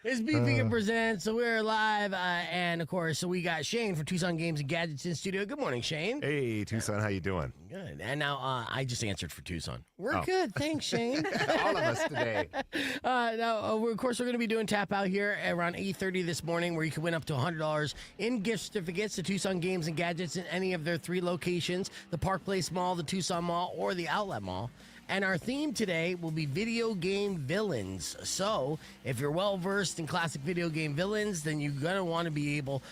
It's BPK Presents, so we're live, and of course, so we got Shane from Tucson Games and Gadgets in studio. Good morning, Shane. Hey, Tucson, how you doing? Good. And now I just answered for Tucson. We're good, thanks, Shane. All of us today. Of course, we're going to be doing Tap Out here around 8:30 this morning, where you can win up to $100 in gift certificates to Tucson Games and Gadgets in any of their 3 locations: the Park Place Mall, the Tucson Mall, or the Outlet Mall. And our theme today will be video game villains. So if you're well-versed in classic video game villains, then you're going to want to be able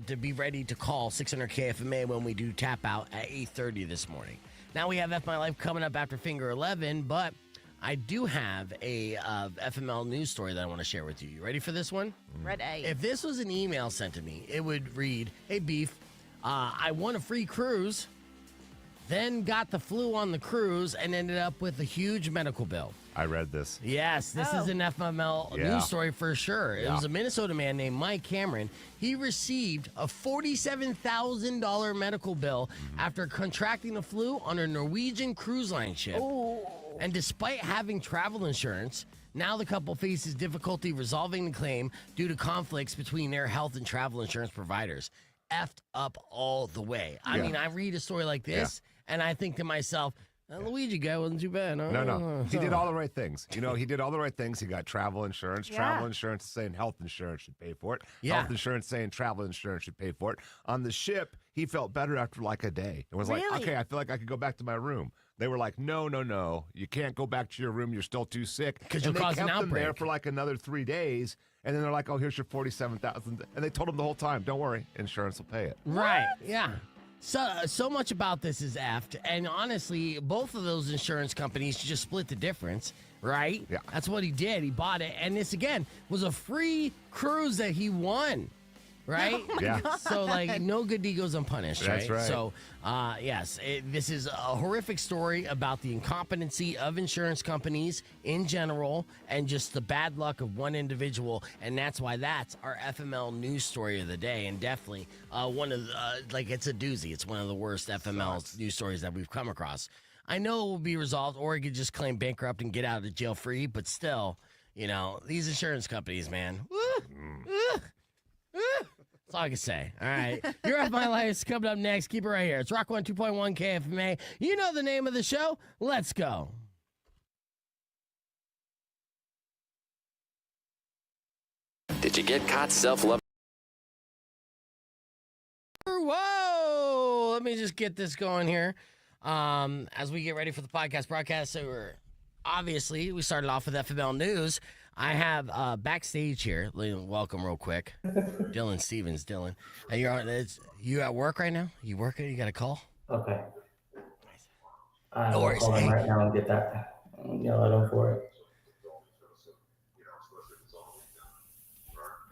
to be ready to call 600-KFMA when we do Tap Out at 8:30 this morning. Now we have F My Life coming up after Finger 11, but I do have a FML news story that I want to share with you. You ready for this one? Ready. If this was an email sent to me, it would read, "Hey, Beef, I won a free cruise, then got the flu on the cruise and ended up with a huge medical bill." I read this. Yes, this is an FML news story for sure. It was a Minnesota man named Mike Cameron. He received a $47,000 medical bill after contracting the flu on a Norwegian cruise line ship. And despite having travel insurance, now the couple faces difficulty resolving the claim due to conflicts between their health and travel insurance providers. Effed up all the way. I mean, I read a story like this, and I think to myself, that Luigi guy wasn't too bad. No. He did all the right things. You know, he did all the right things. He got travel insurance. Yeah. Travel insurance saying health insurance should pay for it. Yeah. Health insurance saying travel insurance should pay for it. On the ship, he felt better after like a day. It was like, okay, I feel like I could go back to my room. They were like, no. You can't go back to your room. You're still too sick. Because you'll cause an outbreak. They kept him there for like another 3 days. And then they're like, oh, here's your $47,000. And they told him the whole time, don't worry, insurance will pay it. Right, yeah. So much about this is effed. And honestly, both of those insurance companies just split the difference, right? Yeah. That's what he did. He bought it. And this, again, was a free cruise that he won. Right? God. So, like, no good deed goes unpunished, right? That's right. So, yes, this is a horrific story about the incompetency of insurance companies in general and just the bad luck of one individual. And that's why that's our FML news story of the day. And definitely one of the, it's a doozy. It's one of the worst FML news stories that we've come across. I know it will be resolved, or he could just claim bankrupt and get out of jail free. But still, you know, these insurance companies, man. That's all I can say. All right. Your F My Life's coming up next. Keep it right here. It's Rock 102.1 KFMA. You know the name of the show. Let's go. Did you get caught self-loving? Whoa. Let me just get this going here. As we get ready for the podcast broadcast, so we started off with FML News. I have backstage here. Welcome, real quick, Dyllon Stevens. Dylan, and you at work right now? You working? You got a call? Okay. No worries. Call him right now and get that. Yell at him for it.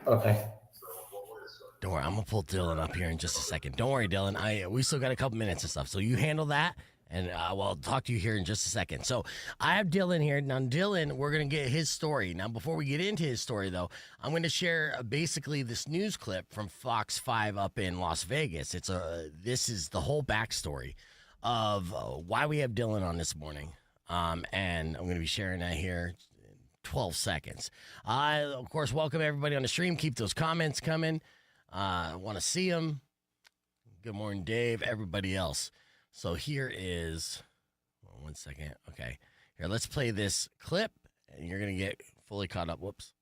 Okay. Don't worry. I'm gonna pull Dylan up here in just a second. Don't worry, Dylan. We still got a couple minutes and stuff, so you handle that. And I'll talk to you here in just a second. So I have Dylan here. Now, Dylan, we're going to get his story. Now, before we get into his story, though, I'm going to share basically this news clip from Fox 5 up in Las Vegas. This is the whole backstory of why we have Dylan on this morning. And I'm going to be sharing that here in 12 seconds. I, of course, welcome everybody on the stream. Keep those comments coming. I want to see them. Good morning, Dave, everybody else. So here is, 1 second. Okay. Here, let's play this clip, and you're going to get fully caught up. Whoops.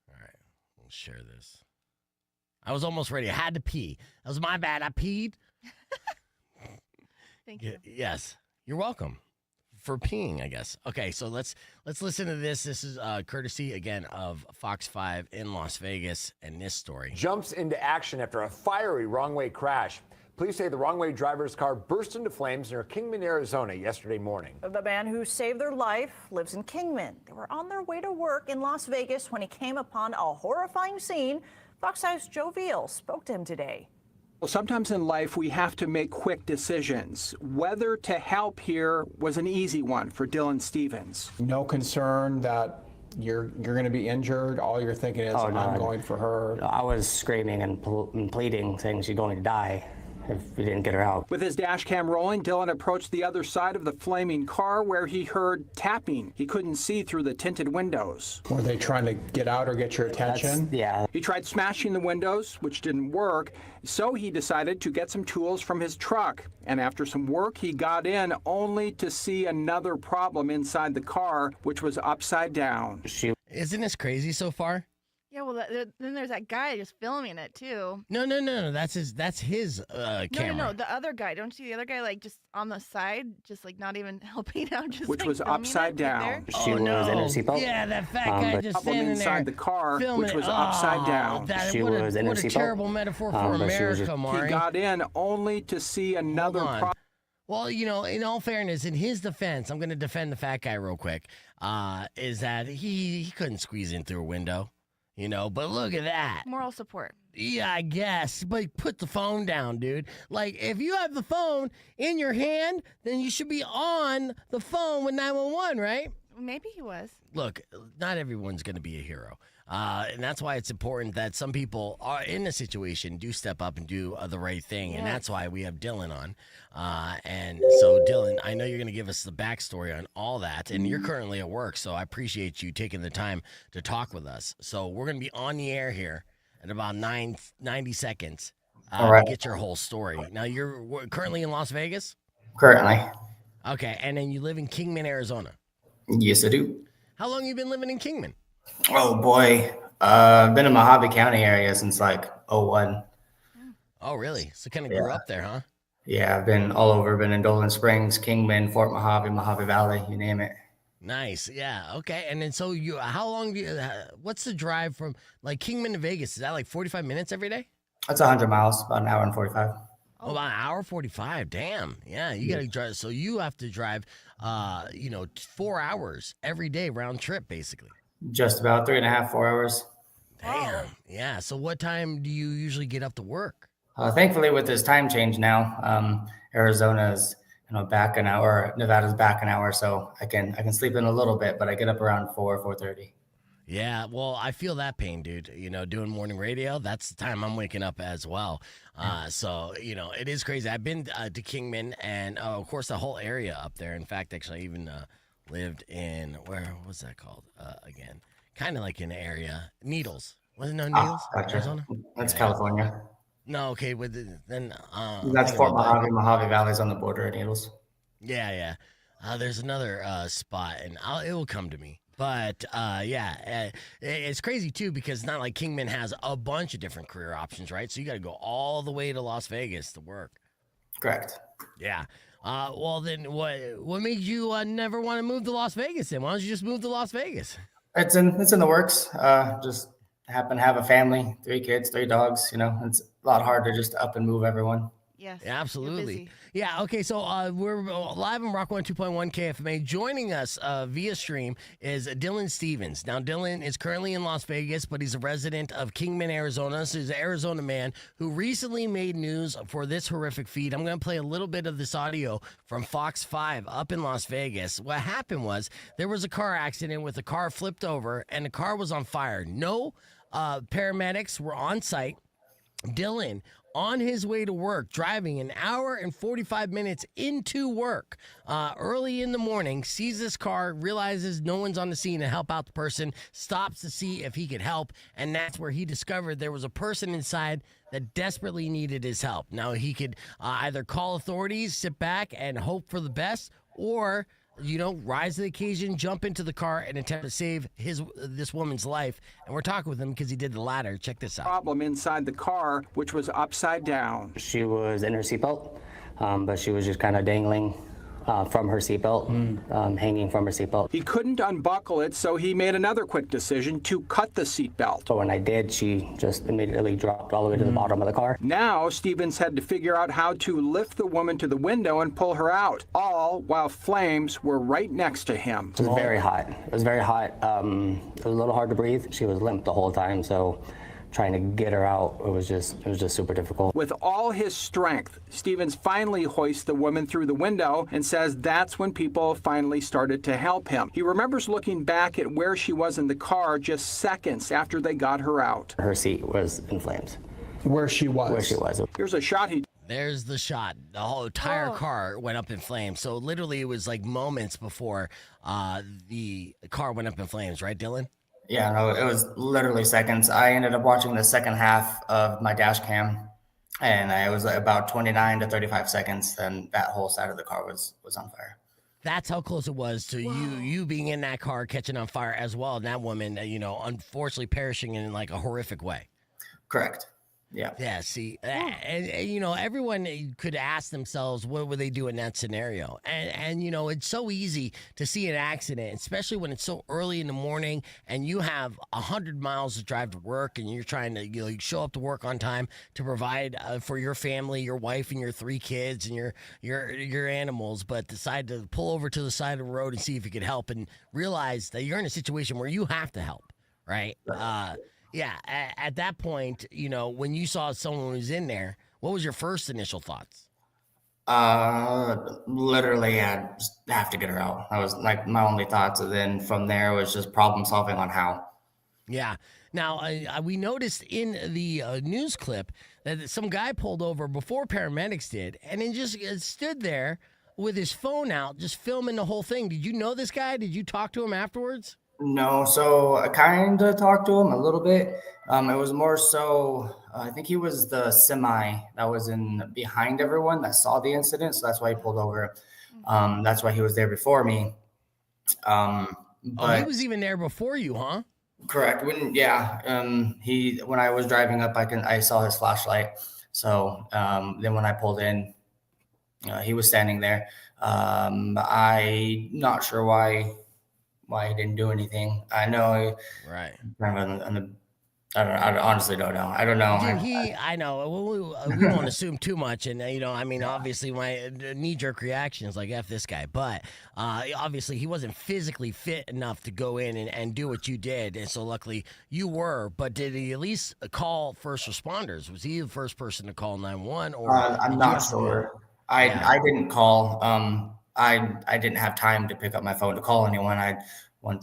All right. We'll share this. I was almost ready. I had to pee. That was my bad. I peed. Thank you. Yes. You're welcome for peeing, I guess. Okay, so let's listen to this. This is courtesy, again, of Fox 5 in Las Vegas, and this story. Jumps into action after a fiery wrong-way crash. Police say the wrong-way driver's car burst into flames near Kingman, Arizona yesterday morning. The man who saved their life lives in Kingman. They were on their way to work in Las Vegas when he came upon a horrifying scene. Fox 5's Joe Veal spoke to him today. Well, sometimes in life we have to make quick decisions. Whether to help here was an easy one for Dyllon Stevens. No concern that you're going to be injured. All you're thinking is, I'm going for her. I was screaming and pleading, saying she's going to die. if we didn't get her out. With his dash cam rolling, Dylan approached the other side of the flaming car where he heard tapping. He couldn't see through the tinted windows. Were they trying to get out or get your attention? Yeah. He tried smashing the windows, which didn't work, so he decided to get some tools from his truck. And after some work, he got in only to see another problem inside the car, which was upside down. Isn't this crazy so far? Yeah, well, then there's that guy just filming it too. No. That's his camera. No, the other guy. Don't you see the other guy like just on the side, just like not even helping out, just Which like, was filming upside it right down. there? She was in her seatbelt. Yeah, that fat guy just Problem standing inside there the car, filming which was it. upside down. She What was in her a seatbelt. terrible metaphor for But she was America, just- Mari. He got in only to see another Hold on. problem. Well, in all fairness, in his defense, I'm going to defend the fat guy real quick, is that he couldn't squeeze in through a window, but look at that. Moral support. Yeah, I guess, but put the phone down, dude. Like, if you have the phone in your hand, then you should be on the phone with 911, right? Maybe he was. Look, not everyone's going to be a hero. And that's why it's important that some people are in a situation do step up and do the right thing. And that's why we have Dylan on. And so, Dylan, I know you're going to give us the backstory on all that. And you're currently at work, so I appreciate you taking the time to talk with us. So we're going to be on the air here in about 90 seconds to get your whole story. Now, you're currently in Las Vegas? Currently. Okay, and then you live in Kingman, Arizona. Yes, I do. How long you been living in Kingman? Oh, boy. I've been in Mojave County area since like 01. Oh, really? So kind of grew up there, huh? Yeah, I've been all over. Been in Dolan Springs, Kingman, Fort Mojave, Mojave Valley, you name it. Nice. Yeah. Okay. And then so how long what's the drive from like Kingman to Vegas? Is that like 45 minutes every day? That's 100 miles, about an hour and 45. Oh, about an hour 45. Damn. Yeah. You got to drive. So you have to drive, 4 hours every day round trip, basically. Just about 3.5, 4 hours. Damn. Yeah. So what time do you usually get up to work? Thankfully, with this time change now, Arizona's back an hour, Nevada's back an hour, so I can sleep in a little bit, but I get up around 4:30. Yeah, well, I feel that pain, dude. Doing morning radio, that's the time I'm waking up as well. So, it is crazy. I've been to Kingman and, of course, the whole area up there. In fact, actually, I even lived in, where was that called again? Kind of like in the area. Needles. Wasn't no Needles? Gotcha. Arizona? That's California. No, okay, but then... That's Fort Mojave. Mojave Valley's on the border of Needles. Yeah. There's another spot, and it will come to me. But, it's crazy, too, because it's not like Kingman has a bunch of different career options, right? So you got to go all the way to Las Vegas to work. Correct. Yeah. Well, then what made you never want to move to Las Vegas, then? Why don't you just move to Las Vegas? It's in the works. Just happen to have a family, 3 kids, 3 dogs. It's a lot harder just to up and move everyone. Yes. Yeah, absolutely. Yeah, okay, so we're live on Rock 102.1 KFMA. Joining us via stream is Dyllon Stevens. Now, Dyllon is currently in Las Vegas, but he's a resident of Kingman, Arizona. So he's an Arizona man who recently made news for this horrific feed. I'm going to play a little bit of this audio from Fox 5 up in Las Vegas. What happened was there was a car accident with a car flipped over, and the car was on fire. No paramedics were on site. Dyllon, on his way to work, driving an hour and 45 minutes into work, early in the morning, sees this car, realizes no one's on the scene to help out the person, stops to see if he could help, and that's where he discovered there was a person inside that desperately needed his help. Now, he could either call authorities, sit back, and hope for the best, or rise to the occasion, jump into the car, and attempt to save this woman's life. And we're talking with him because he did the latter. Check this out. Problem inside the car, which was upside down. She was in her seatbelt, but she was just kind of dangling from her seatbelt, hanging from her seatbelt. He couldn't unbuckle it, so he made another quick decision to cut the seatbelt. So when I did, she just immediately dropped all the way to the bottom of the car. Now, Stevens had to figure out how to lift the woman to the window and pull her out, all while flames were right next to him. It was very hot. It was very hot. It was a little hard to breathe. She was limp the whole time, so trying to get her out, it was just super difficult. With all his strength, Stevens finally hoists the woman through the window and says that's when people finally started to help him. He remembers looking back at where she was in the car just seconds after they got her out. Her seat was in flames. Where she was. Where she was. Here's a shot he There's the shot. The whole entire Oh. car went up in flames. So literally, it was like moments before the car went up in flames, right, Dylan? Yeah, no, it was literally seconds. I ended up watching the second half of my dash cam, and it was about 29 to 35 seconds, and that whole side of the car was on fire. That's how close it was to you being in that car catching on fire as well, and that woman, unfortunately perishing in like a horrific way. Correct. Yeah. Yeah, see, and everyone could ask themselves, what would they do in that scenario? And it's so easy to see an accident, especially when it's so early in the morning and you have 100 miles to drive to work and you're trying to you show up to work on time to provide for your family, your wife and your 3 kids and your animals, but decide to pull over to the side of the road and see if you could help and realize that you're in a situation where you have to help, right? Yeah, at that point, when you saw someone was in there, what was your first initial thoughts? Literally, I just have to get her out. That was like my only thoughts. And then from there was just problem solving on how. Yeah. Now, we noticed in the news clip that some guy pulled over before paramedics did and then just stood there with his phone out, just filming the whole thing. Did you know this guy? Did you talk to him afterwards? No, so I kind of talked to him a little bit. It was more so, I think he was the semi that was in behind everyone that saw the incident. So that's why he pulled over. That's why he was there before me. But he was even there before you, huh? correct. When I was driving up, I saw his flashlight. So then when I pulled in, he was standing there. I'm not sure why he didn't do anything. I know. Right. I honestly don't know. I don't know. Dude, I know. We won't assume too much. And, obviously my knee-jerk reaction is like, F this guy. But obviously he wasn't physically fit enough to go in and do what you did. And so luckily you were. But did he at least call first responders? Was he the first person to call 911? Or I'm not sure. I didn't call. I didn't have time to pick up my phone to call anyone. I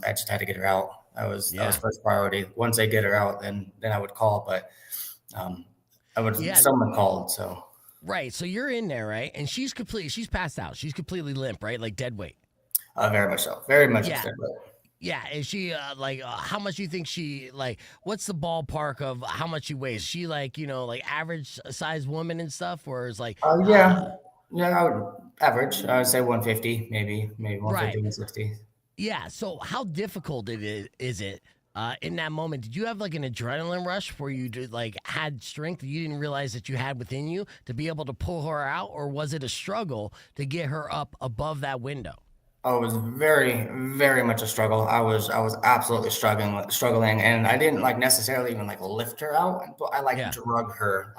just had to get her out. That was first priority. Once I get her out, then I would call. But someone called. So right. So you're in there, right? And she's passed out. She's completely limp, right? Like dead weight. Very much so. Very much dead weight. Yeah, is she how much do you think she what's the ballpark of how much she weighs? Is she average size woman and stuff, or is average. I would say 150, maybe 150, right. 160. Yeah. So how difficult is it in that moment? Did you have an adrenaline rush where you had strength that you didn't realize that you had within you to be able to pull her out, or was it a struggle to get her up above that window? Oh, it was very, very much a struggle. I was absolutely struggling, and I didn't necessarily even lift her out, but I drug her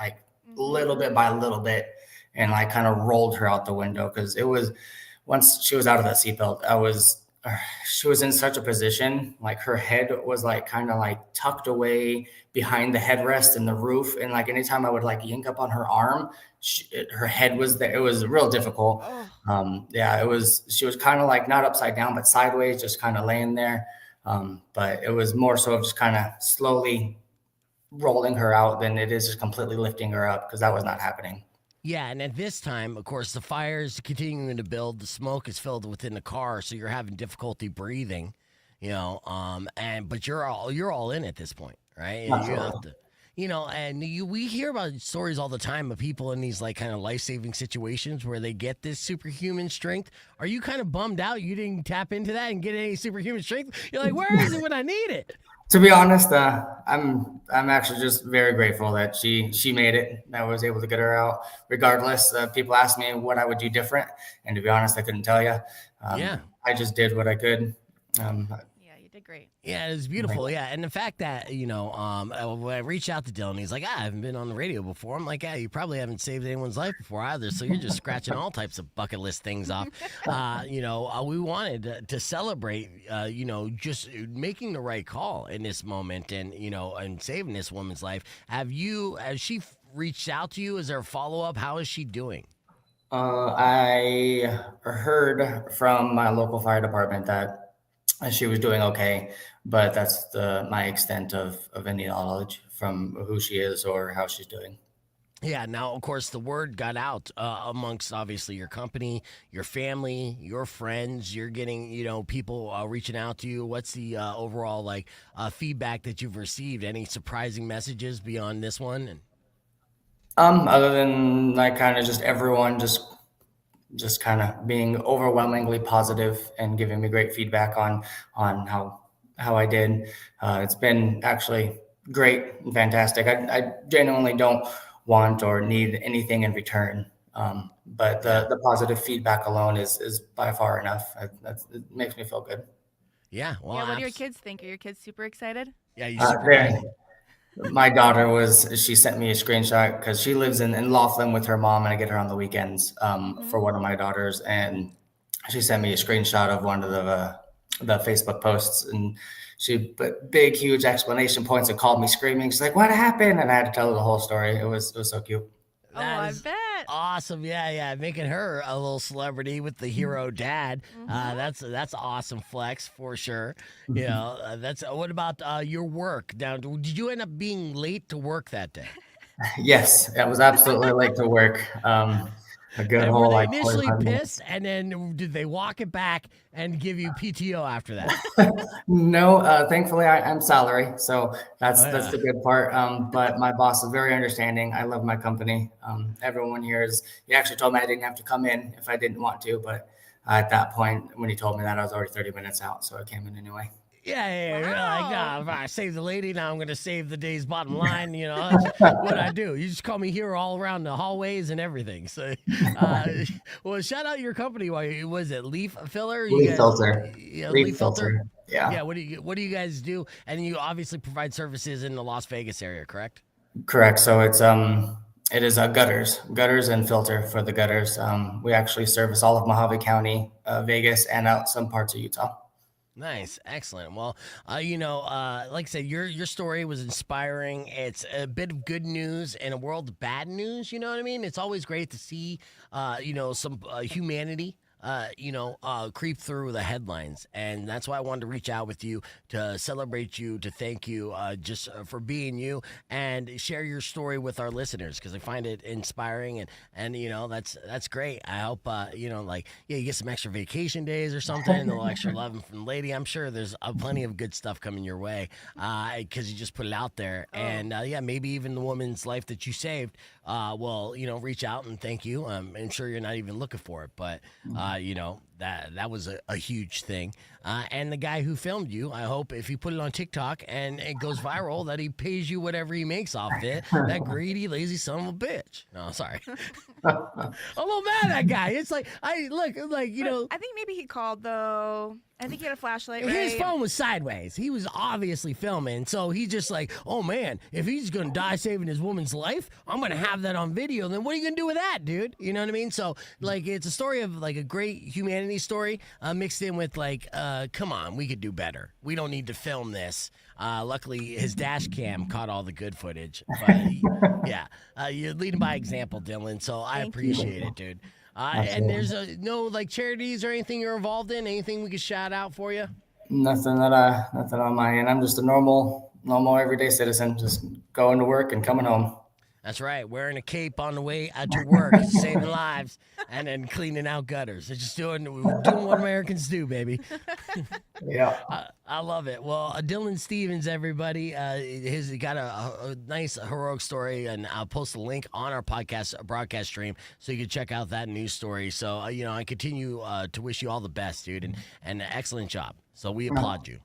little bit by little bit, and kind of rolled her out the window because it was once she was out of that seatbelt, she was in such a position, her head was kind of tucked away behind the headrest and the roof, and anytime I would yank up on her arm, her head was there. It was real difficult. She was kind of not upside down but sideways, just kind of laying there, but it was more so of just kind of slowly rolling her out than it is just completely lifting her up, because that was not happening. Yeah, and at this time, of course, the fire's continuing to build. The smoke is filled within the car, so you're having difficulty breathing. But you're all in at this point, right? We hear about stories all the time of people in these kind of life-saving situations where they get this superhuman strength. Are you kind of bummed out you didn't tap into that and get any superhuman strength? You're like, where is it when I need it? To be honest, I'm actually just very grateful that she made it. I was able to get her out. Regardless, people asked me what I would do different, and to be honest, I couldn't tell you. I just did what I could. You did great. Yeah, it was beautiful. Yeah, and the fact that when I reached out to Dylan, he's like, I haven't been on the radio before. I'm like, you probably haven't saved anyone's life before either. So you're just scratching all types of bucket list things off. We wanted to celebrate, just making the right call in this moment, and saving this woman's life. Has she reached out to you? Is there a follow up? How is she doing? I heard from my local fire department that she was doing okay, but that's my extent of any knowledge from who she is or how she's doing. Yeah. Now, of course, the word got out amongst obviously your company, your family, your friends. You're getting, people reaching out to you. What's the overall feedback that you've received? Any surprising messages beyond this one? And Other than like kind of just everyone just kind of being overwhelmingly positive and giving me great feedback on how I did. It's been actually great and fantastic. I genuinely don't want or need anything in return. But the positive feedback alone is by far enough. It makes me feel good. yeah, well, Yeah, what do your kids think? Are your kids super excited? Yeah, you super excited. My daughter she sent me a screenshot because she lives in Laughlin with her mom, and I get her on the weekends for one of my daughters. And she sent me a screenshot of one of the Facebook posts, and she put big, huge explanation points and called me screaming. She's like, "What happened?" And I had to tell her the whole story. It was so cute. I bet. Awesome. Yeah, making her a little celebrity with the hero dad. That's awesome flex for sure. That's what about your work? Now, did you end up being late to work that day? Yes, I was absolutely late to work. A good And whole were they like initially 45 minutes. pissed, and then did they walk it back and give you PTO after that? No, thankfully I'm salary, so that's Oh, that's yeah. the good part. But my boss is very understanding. I love my company. Everyone here is. He actually told me I didn't have to come in if I didn't want to, but at that point when he told me that, I was already 30 minutes out, so I came in anyway. Yeah. You're like, Wow. nah, if I save the lady, now I'm going to save the day's bottom line. That's what I do. You just call me hero all around the hallways and everything. So, well, shout out your company. Why was it Leaf Filler? You Leaf guys, filter. yeah, Leaf Leaf Filter. Yeah. Yeah. What do you guys do? And you obviously provide services in the Las Vegas area, correct? Correct. So it is gutters and filter for the gutters. We actually service all of Mojave County, Vegas, and out some parts of Utah. Nice, excellent. Well, like I said, your story was inspiring. It's a bit of good news in a world of bad news. You know what I mean? It's always great to see, some humanity. Creep through the headlines, and that's why I wanted to reach out with you to celebrate you, to thank you, just for being you, and share your story with our listeners because I find it inspiring, and that's great. I hope you get some extra vacation days or something, a little extra love from the lady. I'm sure there's plenty of good stuff coming your way because you just put it out there, and maybe even the woman's life that you saved will reach out and thank you. I'm sure you're not even looking for it, but that was a huge thing. And the guy who filmed you, I hope if you put it on TikTok and it goes viral, that he pays you whatever he makes off it. That greedy, lazy son of a bitch. No, sorry. I'm a little mad at that guy. It's like, I think maybe he called though. I think he had a flashlight. his Right? phone was sideways. He was obviously filming. So he's just like, oh man, if he's going to die saving his woman's life, I'm going to have that on video. Then what are you going to do with that, dude? You know what I mean? So it's a story of a great humanity story mixed in with come on, we could do better. We don't need to film this. Luckily, his dash cam caught all the good footage. But you're leading by example, Dylan. So I appreciate it, dude. And there's no charities or anything you're involved in. Anything we could shout out for you? Nothing on my end. I'm just a normal everyday citizen, just going to work and coming home. That's right. Wearing a cape on the way out to work, saving lives, and then cleaning out gutters. They're just doing what Americans do, baby. Yeah. I love it. Well, Dyllon Stevens, everybody, he got a nice heroic story, and I'll post a link on our broadcast stream so you can check out that news story. So, I continue to wish you all the best, dude, and an excellent job. So we applaud you.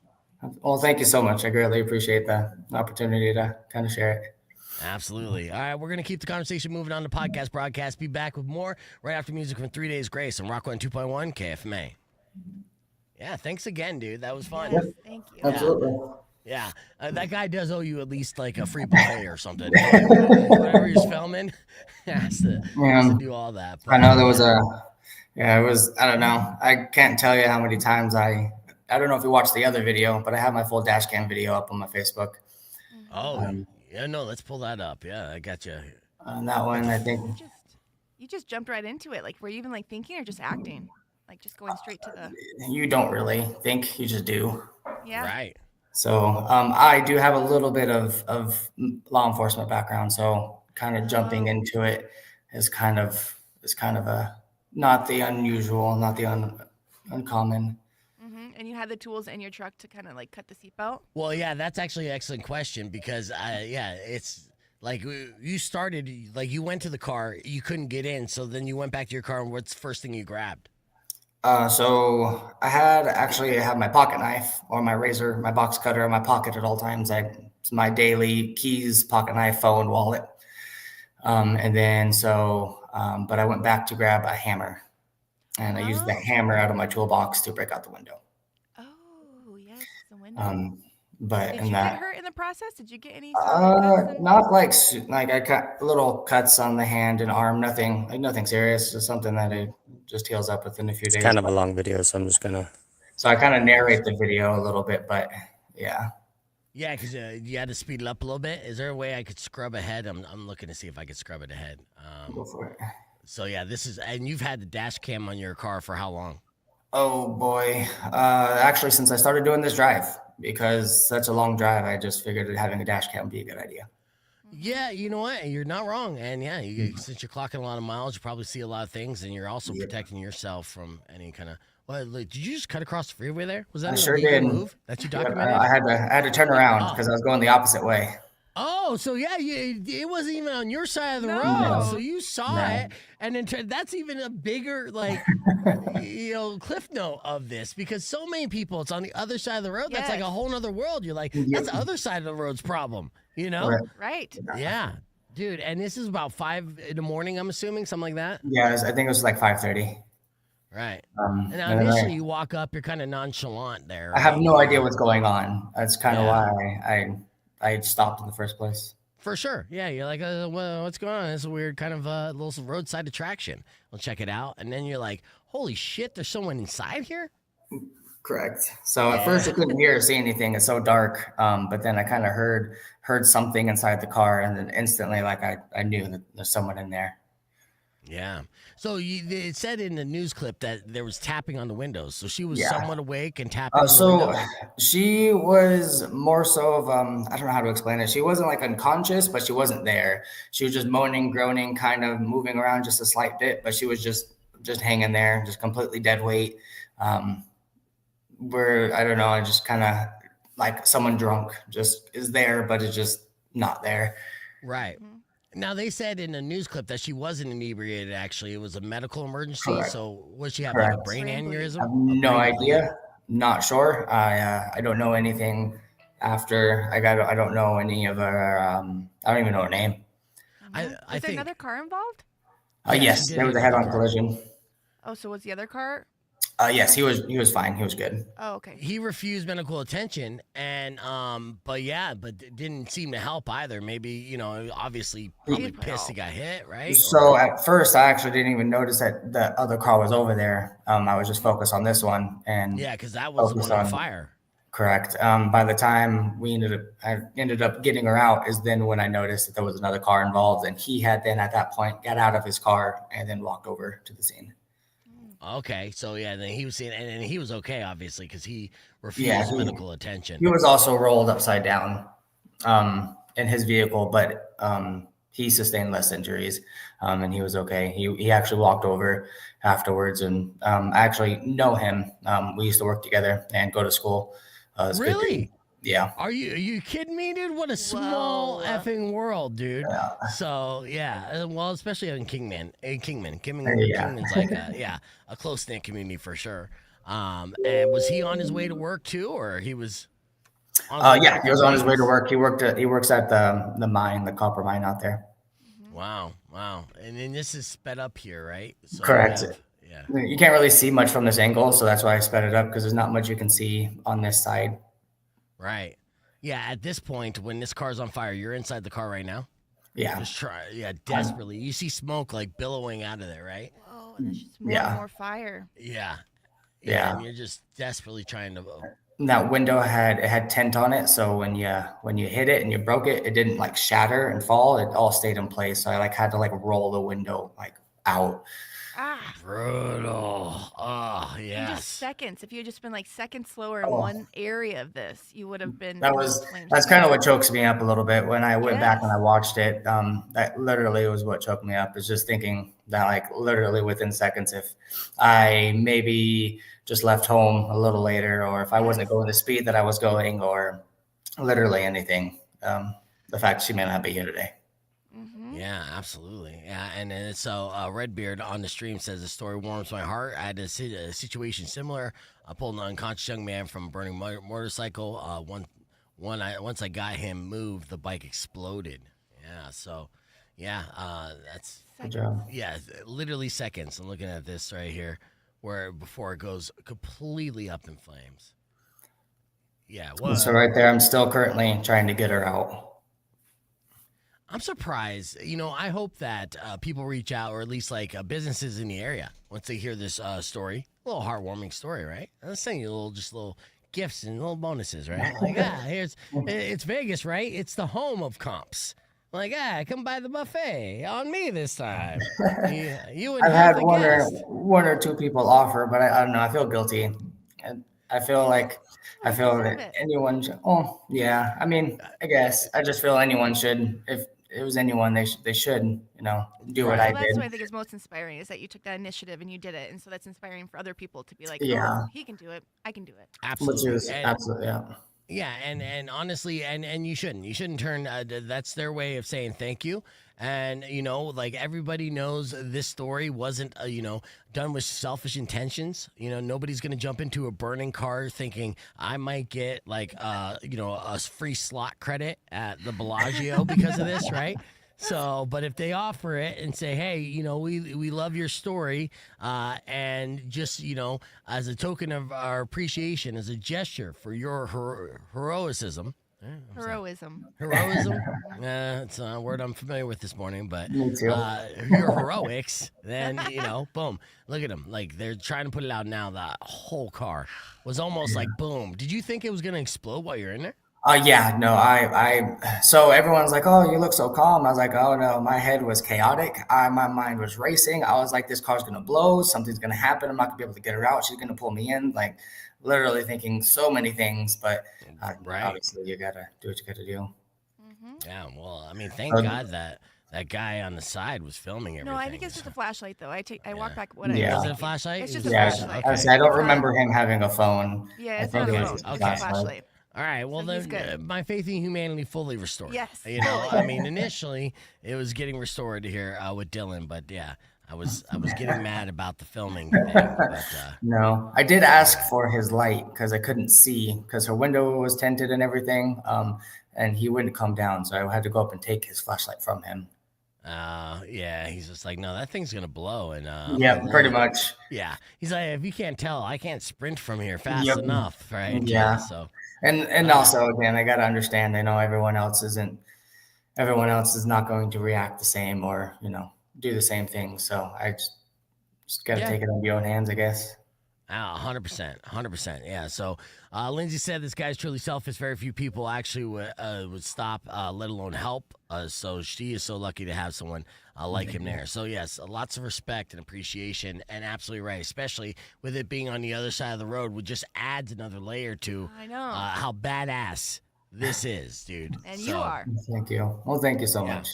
Well, thank you so much. I greatly appreciate the opportunity to kind of share it. Absolutely. All right, we're going to keep the conversation moving on to podcast broadcast. Be back with more right after music from 3 Days Grace on Rock 102.1 KFMA. Yeah, thanks again, dude. That was fun. Yes, thank you. Absolutely. Yeah, that guy does owe you at least a free buffet or something. Whatever he's filming, has to do all that. But, I know there was it was, I don't know. I can't tell you how many times I don't know if you watched the other video, but I have my full dash cam video up on my Facebook. Oh, yeah, no, let's pull that up. Yeah, I got you. On that one, I think. You just jumped right into it. Were you even thinking or just acting? Just going straight to the. You don't really think, you just do. Yeah. Right. So I do have a little bit of law enforcement background. So kind of jumping into it is kind of a not the unusual, not the uncommon. And you had the tools in your truck to kind of like cut the seatbelt? Well, yeah, that's actually an excellent question because, it's like you started, like you went to the car, you couldn't get in. So then you went back to your car and what's the first thing you grabbed? So I had my pocket knife or my razor, my box cutter in my pocket at all times. It's my daily keys, pocket knife, phone, wallet. But I went back to grab a hammer and I used the hammer out of my toolbox to break out the window. Oh, yes, the window. Did you get hurt in the process? Did you get any? Not like I got little cuts on the hand and arm, nothing serious. Just something that it just heals up within a few days. It's kind of a long video, so I'm just gonna. So I kind of narrate the video a little bit, but yeah. Yeah, because you had to speed it up a little bit. Is there a way I could scrub ahead? I'm looking to see if I could scrub it ahead. Go for it. So yeah, and you've had the dash cam on your car for how long? Oh boy, actually since I started doing this drive. Because such a long drive, I just figured that having a dash cam would be a good idea. Yeah, you know what? You're not wrong. And yeah, since you're clocking a lot of miles, you probably see a lot of things, and you're also protecting yourself from any kind of. Well, did you just cut across the freeway there? Was that I sure did. Move that you documented? I had to turn around because I was going the opposite way. Oh, so yeah, it wasn't even on your side of the road, so you saw it, and then that's even a bigger cliff note of this because so many people, it's on the other side of the road. Yes. That's like a whole nother world. You're like, that's the other side of the road's problem, you know? Right. Yeah, dude, and this is about 5 in the morning. I'm assuming something like that. Yeah, I think it was like 5:30. Right. And now initially you walk up, you're kind of nonchalant there. Right? I have no idea what's going on. That's kind of why I stopped in the first place. For sure. Yeah. You're like, well, what's going on? It's a weird kind of little roadside attraction. We'll check it out. And then you're like, holy shit, there's someone inside here? Correct. So at first I couldn't hear or see anything. It's so dark. But then I kind of heard something inside the car. And then instantly, like I knew that there's someone in there. Yeah. So it said in the news clip that there was tapping on the windows. So she was somewhat awake and tapping on the windows. She was more so of, I don't know how to explain it. She wasn't like unconscious, but she wasn't there. She was just moaning, groaning, kind of moving around just a slight bit, but she was just hanging there, just completely dead weight. I don't know, I just kind of like someone drunk just is there, but it's just not there. Right. Now, they said in a news clip that she wasn't inebriated, actually. It was a medical emergency. Correct. So was she having like a brain aneurysm? I have no idea. Not sure. I don't know anything after. I don't know any of her. I don't even know her name. Was there another car involved? Yes, there was a head-on collision. Oh, so was the other car? Yes, he was fine. He was good. Oh, okay. He refused medical attention, and but didn't seem to help either. Maybe obviously probably pissed he got hit, right? So at first, I actually didn't even notice that the other car was over there. I was just focused on this one, and because that was the one on fire. Correct. By the time I ended up getting her out, is then when I noticed that there was another car involved, and he had then at that point got out of his car and then walked over to the scene. Okay, so then he was seeing, and he was okay, obviously, because he refused medical attention. He was also rolled upside down in his vehicle, but he sustained less injuries, and he was okay. He actually walked over afterwards, and I actually know him. We used to work together and go to school. Really? Yeah. Are you kidding me, dude? What a small effing world, dude. Yeah. So well, especially in Kingman's like a close knit community for sure. And was he on his way to work too, or he was? He was on his way to work. He works at the mine, the copper mine out there. Wow. And then this is sped up here, right? So correct. You can't really see much from this angle, so that's why I sped it up because there's not much you can see on this side. Right. Yeah. At this point, when this car's on fire, you're inside the car right now. Yeah. Just try. Yeah. Desperately. You see smoke like billowing out of there, right? Oh, and there's just more and more fire. Yeah. And you're just desperately trying to. That window had tint on it, so when you hit it and you broke it, it didn't like shatter and fall. It all stayed in place. So I had to roll the window out. Brutal. Oh, In yes. just seconds. If you had just been like seconds slower in one area of this, you would have been. That's kind of what chokes me up a little bit when I went back and I watched it. That literally was what choked me up, is just thinking that like literally within seconds, if I maybe just left home a little later, or if I wasn't going the speed that I was going, or literally anything, the fact she may not be here today. Yeah, absolutely. Yeah, and so Redbeard on the stream says the story warms my heart. I had a situation similar. I pulled an unconscious young man from a burning motorcycle. Once I got him moved, the bike exploded. Yeah, so that's Good job. yeah, literally seconds. I'm looking at this right here, where before it goes completely up in flames. Yeah, well, So right there, I'm still currently trying to get her out. I'm surprised. I hope that people reach out, or at least like businesses in the area, once they hear this story. A little heartwarming story, right? I'm sending you little gifts and little bonuses, right? Like, it's Vegas, right? It's the home of comps. Like, come by the buffet on me this time. You and I've had guest. one or two people offer, but I don't know. I feel guilty. I feel like that anyone. Oh yeah, I mean, I guess I just feel anyone should. If it was anyone, they should, do what I did. That's what I think is most inspiring, is that you took that initiative and you did it, and so that's inspiring for other people to be like, Yeah. oh, he can do it, I can do it. Absolutely. Which is absolutely, yeah. Yeah, and honestly, and you shouldn't turn. That's their way of saying thank you. And like everybody knows, this story wasn't done with selfish intentions. Nobody's gonna jump into a burning car thinking I might get like a free slot credit at the Bellagio because of this, right? So, but if they offer it and say, hey, we love your story, and just, as a token of our appreciation, as a gesture for your heroism. Heroism. It's a word I'm familiar with this morning, but Me too. your heroics, then, boom. Look at them. Like, they're trying to put it out now. The whole car was almost like, boom. Did you think it was going to explode while you're in there? Yeah, no, so everyone's like, oh, you look so calm. I was like, oh no, my head was chaotic. My mind was racing. I was like, this car's going to blow. Something's going to happen. I'm not going to be able to get her out. She's going to pull me in. Like, literally thinking so many things, but obviously you got to do what you got to do. Yeah, well, I mean, thank God that guy on the side was filming everything. No, I think it's just a flashlight, though. I walk back what Yeah. Was it a flashlight? It's just a flashlight. Okay. I don't remember him having a phone. Yeah, it's I not think a it phone. was It's just a flashlight. All right, well, So he's then good. my faith in humanity fully restored. Yes. I mean, initially it was getting restored here with Dylan, but yeah, I was getting mad about the filming thing. But, No, I did ask for his light because I couldn't see because her window was tinted and everything, and he wouldn't come down, so I had to go up and take his flashlight from him. Yeah, he's just like, no, that thing's gonna blow, and Yeah, pretty much. Yeah, he's like, if you can't tell, I can't sprint from here fast Yep. enough, right? Yeah. So. And also, again, I got to understand, I know everyone else is not going to react the same or, do the same thing. So I just got to take it into your own hands, I guess. 100%. Yeah. So Lindsay said this guy's truly selfish. Very few people actually would stop, let alone help. So she is so lucky to have someone like him there. So yes, lots of respect and appreciation, and absolutely right. Especially with it being on the other side of the road, which just adds another layer to I know. how badass this is, dude. And you are. Thank you. Well, thank you so much.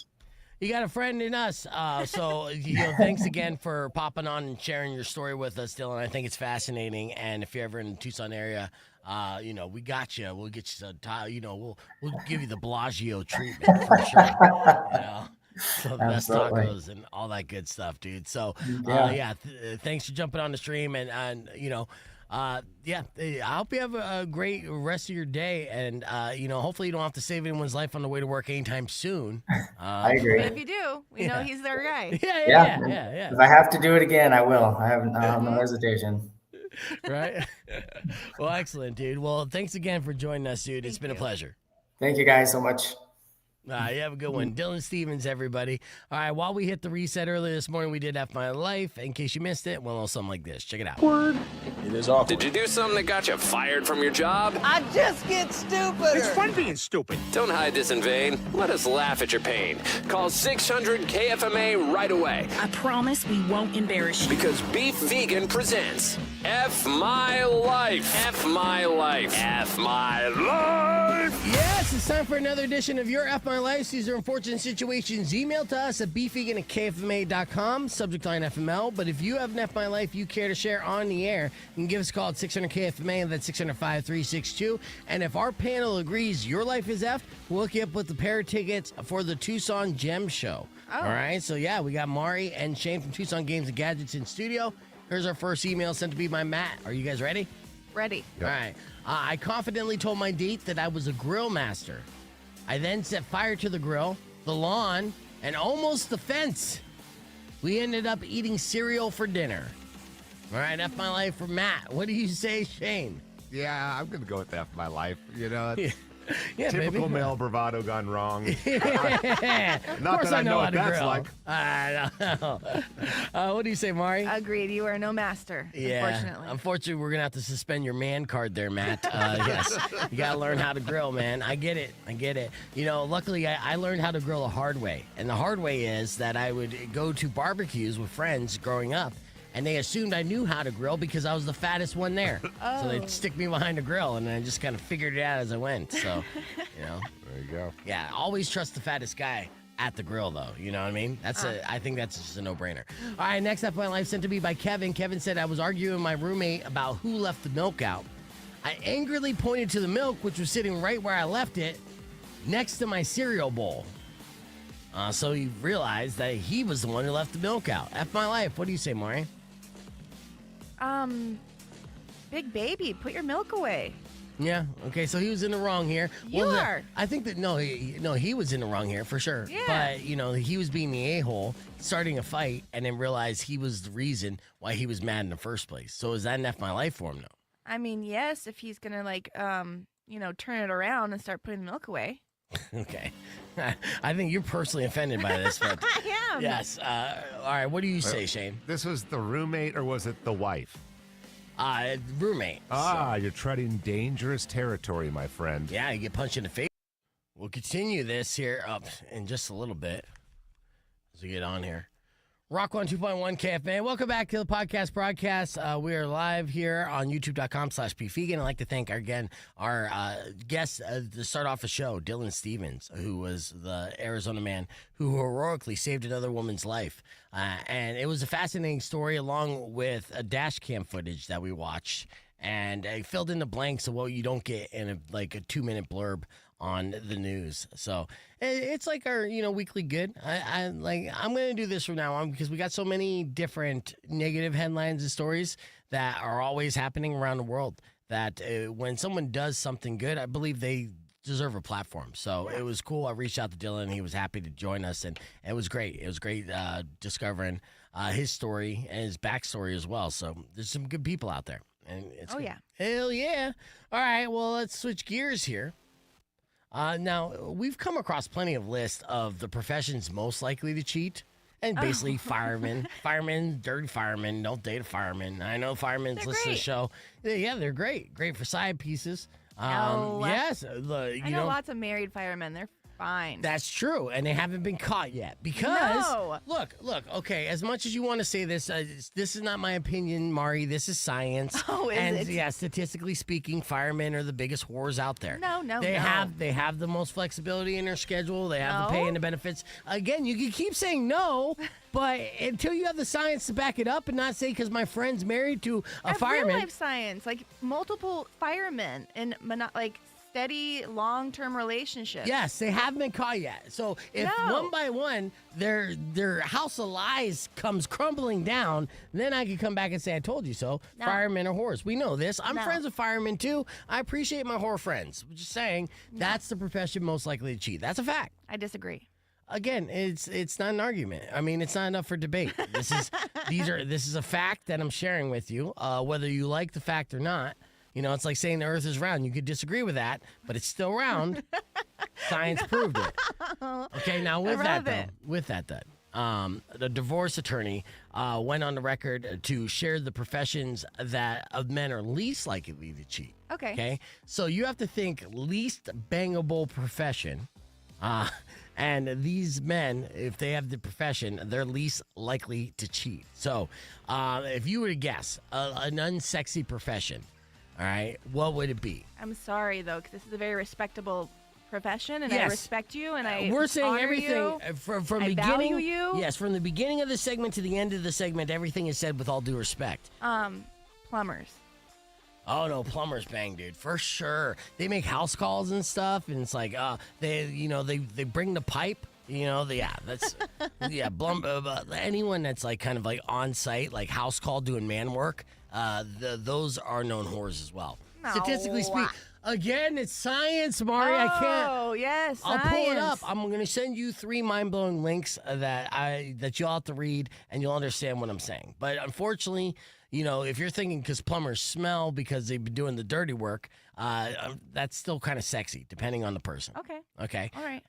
You got a friend in us. So, thanks again for popping on and sharing your story with us, Dylan. I think it's fascinating. And if you're ever in the Tucson area, we got you. We'll get you some, we'll give you the Bellagio treatment for sure. So the best tacos and all that good stuff, dude. So, thanks for jumping on the stream and I hope you have a great rest of your day, and hopefully you don't have to save anyone's life on the way to work anytime soon. I agree. But if you do, we know he's their guy. Yeah. If I have to do it again, I will. I have no hesitation. Right? Well, excellent, dude. Well, thanks again for joining us, dude. It's been a pleasure. Thank you guys so much. You have a good one. Dyllon Stevens, everybody. All right, while we hit the reset earlier this morning, we did F My Life. In case you missed it, well, something like this. Check it out. It is awkward. Did you do something that got you fired from your job? I just get stupid. It's fun being stupid. Don't hide this in vain. Let us laugh at your pain. Call 600-KFMA right away. I promise we won't embarrass you. Because Beef Vegan presents F My Life. F My Life. F My Life. Yes, it's time for another edition of Your F My Life. These are unfortunate situations. Email to us at beefvegan@kfma.com. Subject line FML. But if you have an F My Life you care to share on the air, you can give us a call at 600-KFMA, and that's 600-5362. And if our panel agrees your life is F, we'll hook you up with the pair of tickets for the Tucson Gem Show. Oh. All right, so yeah, we got Mari and Shane from Tucson Games and Gadgets in studio. Here's our first email sent to me by Matt. Are you guys ready? Ready. Yep. All right. I confidently told my date that I was a grill master. I then set fire to the grill, the lawn, and almost the fence. We ended up eating cereal for dinner. All right, F My Life for Matt. What do you say, Shane? Yeah, I'm going to go with F My Life. You know, yeah, typical baby. male bravado gone wrong. Not that I know what that's grill. like. I know. What do you say, Mari? Agreed. You are no master, unfortunately. Unfortunately, we're going to have to suspend your man card there, Matt. Yes. You got to learn how to grill, man. I get it. You know, luckily, I learned how to grill the hard way. And the hard way is that I would go to barbecues with friends growing up, and they assumed I knew how to grill because I was the fattest one there. Oh. So they'd stick me behind a grill, and I just kind of figured it out as I went. So, you know. There you go. Yeah, always trust the fattest guy at the grill, though. You know what I mean? I think that's just a no-brainer. All right, next up, my life sent to me by Kevin. Kevin said, I was arguing with my roommate about who left the milk out. I angrily pointed to the milk, which was sitting right where I left it, next to my cereal bowl. So he realized that he was the one who left the milk out. F my life. What do you say, Maury? Big baby, put your milk away. Yeah. Okay. So he was in the wrong here. You are. I think that he was in the wrong here for sure. Yeah. But he was being the a-hole, starting a fight, and then realized he was the reason why he was mad in the first place. So is that an F my life for him though? I mean, yes, if he's gonna turn it around and start putting the milk away. Okay. I think you're personally offended by this, but I am. yes. All right. What do you say, Shane? This was the roommate, or was it the wife? Roommate. You're treading dangerous territory, my friend. Yeah, you get punched in the face. We'll continue this here up in just a little bit as we get on here. Rock 102.1 KFMA. Welcome back to the podcast broadcast. We are live here on youtube.com/beefvegan. I'd like to thank our guest to start off the show, Dyllon Stevens, who was the Arizona man who heroically saved another woman's life. And it was a fascinating story along with a dash cam footage that we watched. And it filled in the blanks of what you don't get in a 2-minute blurb on the news. So it's like our weekly good. I'm gonna do this from now on because we got so many different negative headlines and stories that are always happening around the world that when someone does something good, I believe they deserve a platform. So it was cool. I reached out to Dyllon. He was happy to join us, and it was great. It was great discovering his story and his backstory as well. So there's some good people out there, and it's good. Yeah, hell yeah. All right, well, let's switch gears here. Now, we've come across plenty of lists of the professions most likely to cheat. And basically firemen, dirty firemen, don't date a fireman. I know firemen listen to the show. Yeah, they're great. Great for side pieces. Yes. I know lots of married firemen. They're fine. That's true. And they haven't been caught yet. Because, look, okay, as much as you want to say this, this is not my opinion, Mari. This is science. Oh, is it? Yeah, statistically speaking, firemen are the biggest whores out there. No. They have the most flexibility in their schedule. They have the pay and the benefits. Again, you can keep saying no, but until you have the science to back it up and not say because my friend's married to a fireman. Real life science, like multiple firemen in steady long-term relationships. Yes, they haven't been caught yet. So if one by one their house of lies comes crumbling down, then I can come back and say I told you so. No. Firemen are whores. We know this. I'm friends with firemen too. I appreciate my whore friends. I'm just saying that's the profession most likely to cheat. That's a fact. I disagree. Again, it's not an argument. I mean, it's not enough for debate. This is a fact that I'm sharing with you, whether you like the fact or not. It's like saying the earth is round. You could disagree with that, but it's still round. Science proved it. Okay, now with that the divorce attorney went on the record to share the professions that of men are least likely to cheat. Okay. Okay, so you have to think least bangable profession. And these men, if they have the profession, they're least likely to cheat. So if you were to guess an unsexy profession, all right, what would it be? I'm sorry, though, because this is a very respectable profession, and I Yes. respect you, and We're saying honor everything you. from I beginning. value you. Yes, from the beginning of the segment to the end of the segment, everything is said with all due respect. Plumbers. Oh no, plumbers bang, dude, for sure. They make house calls and stuff, and it's like, they bring the pipe. That's anyone that's like kind of like on site, like house call doing man work. Those are known whores as well. No. Statistically speaking. Again, it's science, Mari. I can't. Oh, yes, I'll pull it up. science. I'm going to send you 3 mind-blowing links that you'll have to read, and you'll understand what I'm saying. But unfortunately, if you're thinking because plumbers smell because they've been doing the dirty work, that's still kind of sexy, depending on the person. Okay. All right.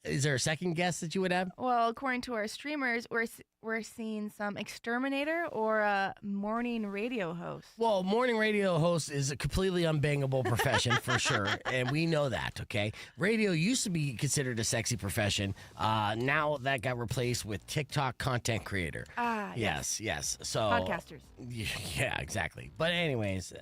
Is there a second guess that you would have? Well, according to our streamers, we're seeing some exterminator or a morning radio host. Well, morning radio host is a completely unbangable profession for sure, and we know that, okay? Radio used to be considered a sexy profession. Now that got replaced with TikTok content creator. Yes. So Podcasters. Yeah, exactly. But anyways,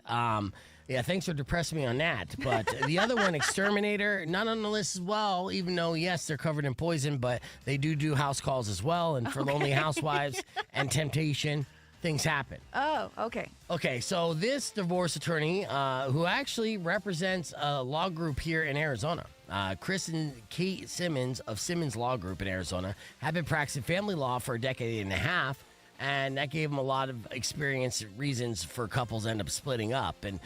thanks for depressing me on that. But the other one, exterminator, not on the list as well, even though, yes, they're covered in poison, but they do house calls as well. And for lonely housewives and temptation, things happen. Oh, okay. Okay, so this divorce attorney, who actually represents a law group here in Arizona, Chris and Kate Simmons of Simmons Law Group in Arizona, have been practicing family law for a decade and a half. And that gave them a lot of experience reasons for couples end up splitting up. And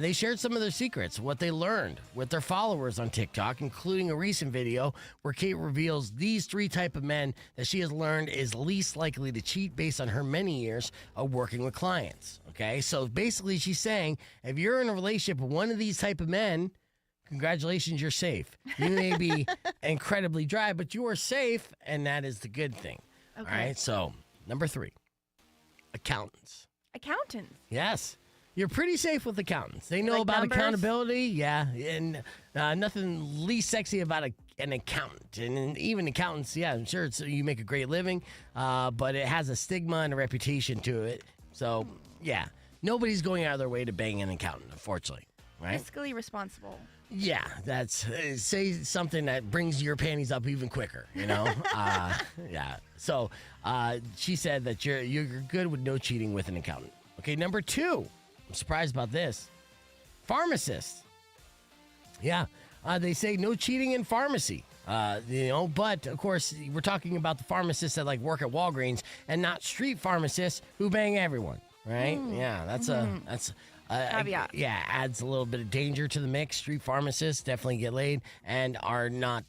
they shared some of their secrets, what they learned with their followers on TikTok, including a recent video where Kate reveals these 3 type of men that she has learned is least likely to cheat based on her many years of working with clients. Okay, so basically she's saying if you're in a relationship with one of these type of men, congratulations, you're safe. You may be incredibly dry, but you are safe, and that is the good thing. Okay. All right, so number 3. Accountants. Accountants. Yes. You're pretty safe with accountants. They know Like about numbers? accountability. Yeah. And nothing least sexy about an accountant. And even accountants, yeah, I'm sure you make a great living, but it has a stigma and a reputation to it. So, yeah, nobody's going out of their way to bang an accountant, unfortunately. Right? Fiscally responsible. Yeah, that's say something that brings your panties up even quicker, Yeah. So she said that you're good with no cheating with an accountant. Okay, number 2. I'm surprised about this. Pharmacists. Yeah, they say no cheating in pharmacy. But of course we're talking about the pharmacists that like work at Walgreens and not street pharmacists who bang everyone, right? Yeah, that's Caveat. Adds a little bit of danger to the mix. Street pharmacists definitely get laid and are not,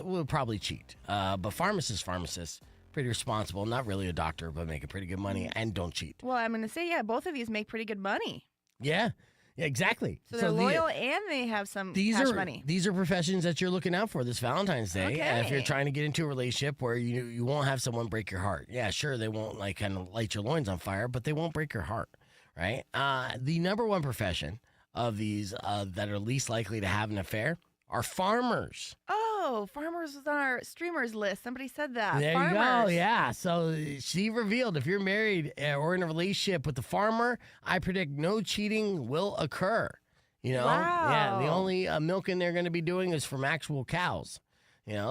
will probably cheat. But pharmacists, pretty responsible. Not really a doctor, but making pretty good money and don't cheat. Well, I'm going to say, yeah, both of these make pretty good money. Yeah, exactly. So they're loyal and they have some cash money. These are professions that you're looking out for this Valentine's Day. Okay. If you're trying to get into a relationship where you won't have someone break your heart. Yeah, sure, they won't like kind of light your loins on fire, but they won't break your heart. Right? The number 1 profession of these that are least likely to have an affair are farmers. Oh, farmers was on our streamers list. Somebody said that. There farmers. you go. Yeah. So she revealed if you're married or in a relationship with a farmer, I predict no cheating will occur. Wow. Yeah. The only milking they're going to be doing is from actual cows.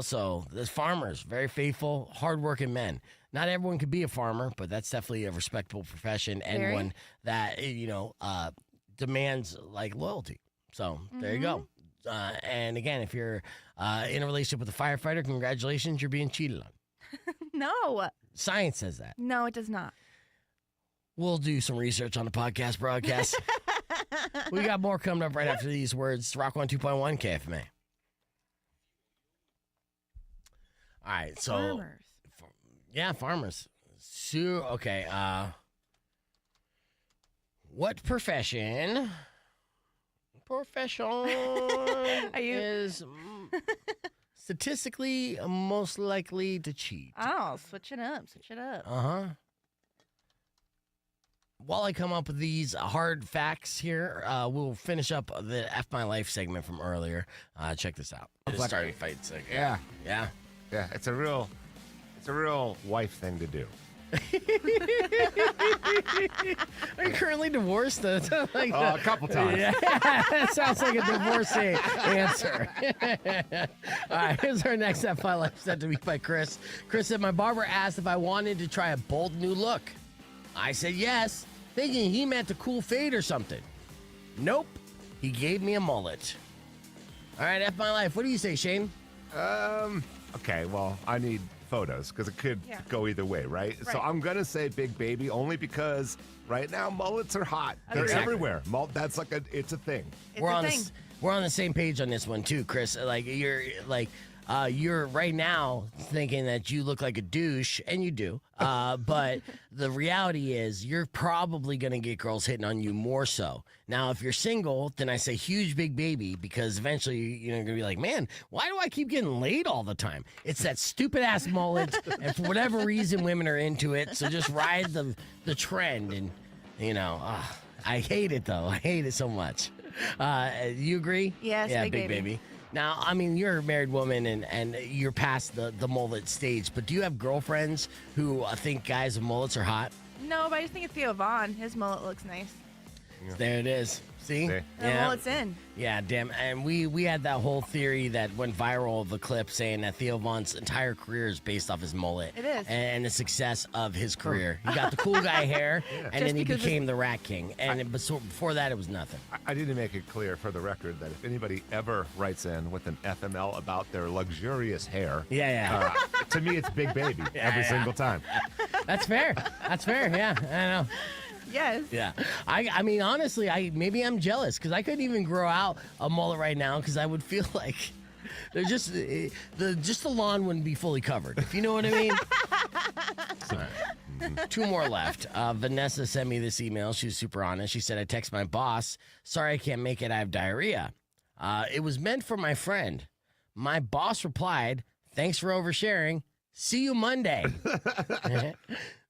So there's farmers, very faithful, hardworking men. Not everyone could be a farmer, but that's definitely a respectable profession and one that, demands like loyalty. So there you go. And again, if you're in a relationship with a firefighter, congratulations, you're being cheated on. No. Science says that. No, it does not. We'll do some research on the podcast broadcast. We got more coming up right after these words. Rock 102.1 KFMA. All right, so Farmers. Yeah, farmers. Okay. What profession profession you- is statistically most likely to cheat. Oh, switch it up. Uh-huh. While I come up with these hard facts here, we'll finish up the F My Life segment from earlier. Check this out. It's like- Starting fights. Like, Yeah. Yeah. Yeah. It's a real wife thing to do. Are you currently divorced? Like A couple times. Yeah, that sounds like a divorcee answer. All right, here's our next F My Life sent to me by Chris. Chris said, my barber asked if I wanted to try a bold new look. I said yes, thinking he meant a cool fade or something. Nope, he gave me a mullet. All right, F My Life, what do you say, Shane? Okay, well, I need photos because it could Yeah. go either way, right? So I'm going to say big baby only because right now mullets are hot. They're Exactly. everywhere. That's like it's a thing. It's we're a on thing. we're on the same page on this one too, Chris. You're right now thinking that you look like a douche, and you do. But the reality is, you're probably gonna get girls hitting on you more so. Now, if you're single, then I say huge big baby because eventually you're gonna be like, man, why do I keep getting laid all the time? It's that stupid ass mullet, and for whatever reason, women are into it. So just ride the trend, and I hate it though. I hate it so much. You agree? Yes, Yeah, big baby. Now, I mean, you're a married woman and you're past the mullet stage, but do you have girlfriends who think guys with mullets are hot? No, but I just think of Theo Vaughn. His mullet looks nice. There it is. See? See? The mullet's in. Yeah, damn. And we had that whole theory that went viral of the clip saying that Theo Vaughn's entire career is based off his mullet. It is. And the success of his career. He got the cool guy hair, and Just then he because became the Rat King. And before that, it was nothing. I need to make it clear for the record that if anybody ever writes in with an FML about their luxurious hair, Yeah. to me it's big baby every single time. That's fair. That's fair. Yeah, I know. Yes. Yeah, I mean, honestly, maybe I'm jealous because I couldn't even grow out a mullet right now because I would feel like they're just the lawn wouldn't be fully covered. If you know what I mean. All right. Two more left. Vanessa sent me this email. She was super honest. She said, "I text my boss. Sorry, I can't make it. I have diarrhea. It was meant for my friend. My boss replied, thanks for oversharing. See you Monday."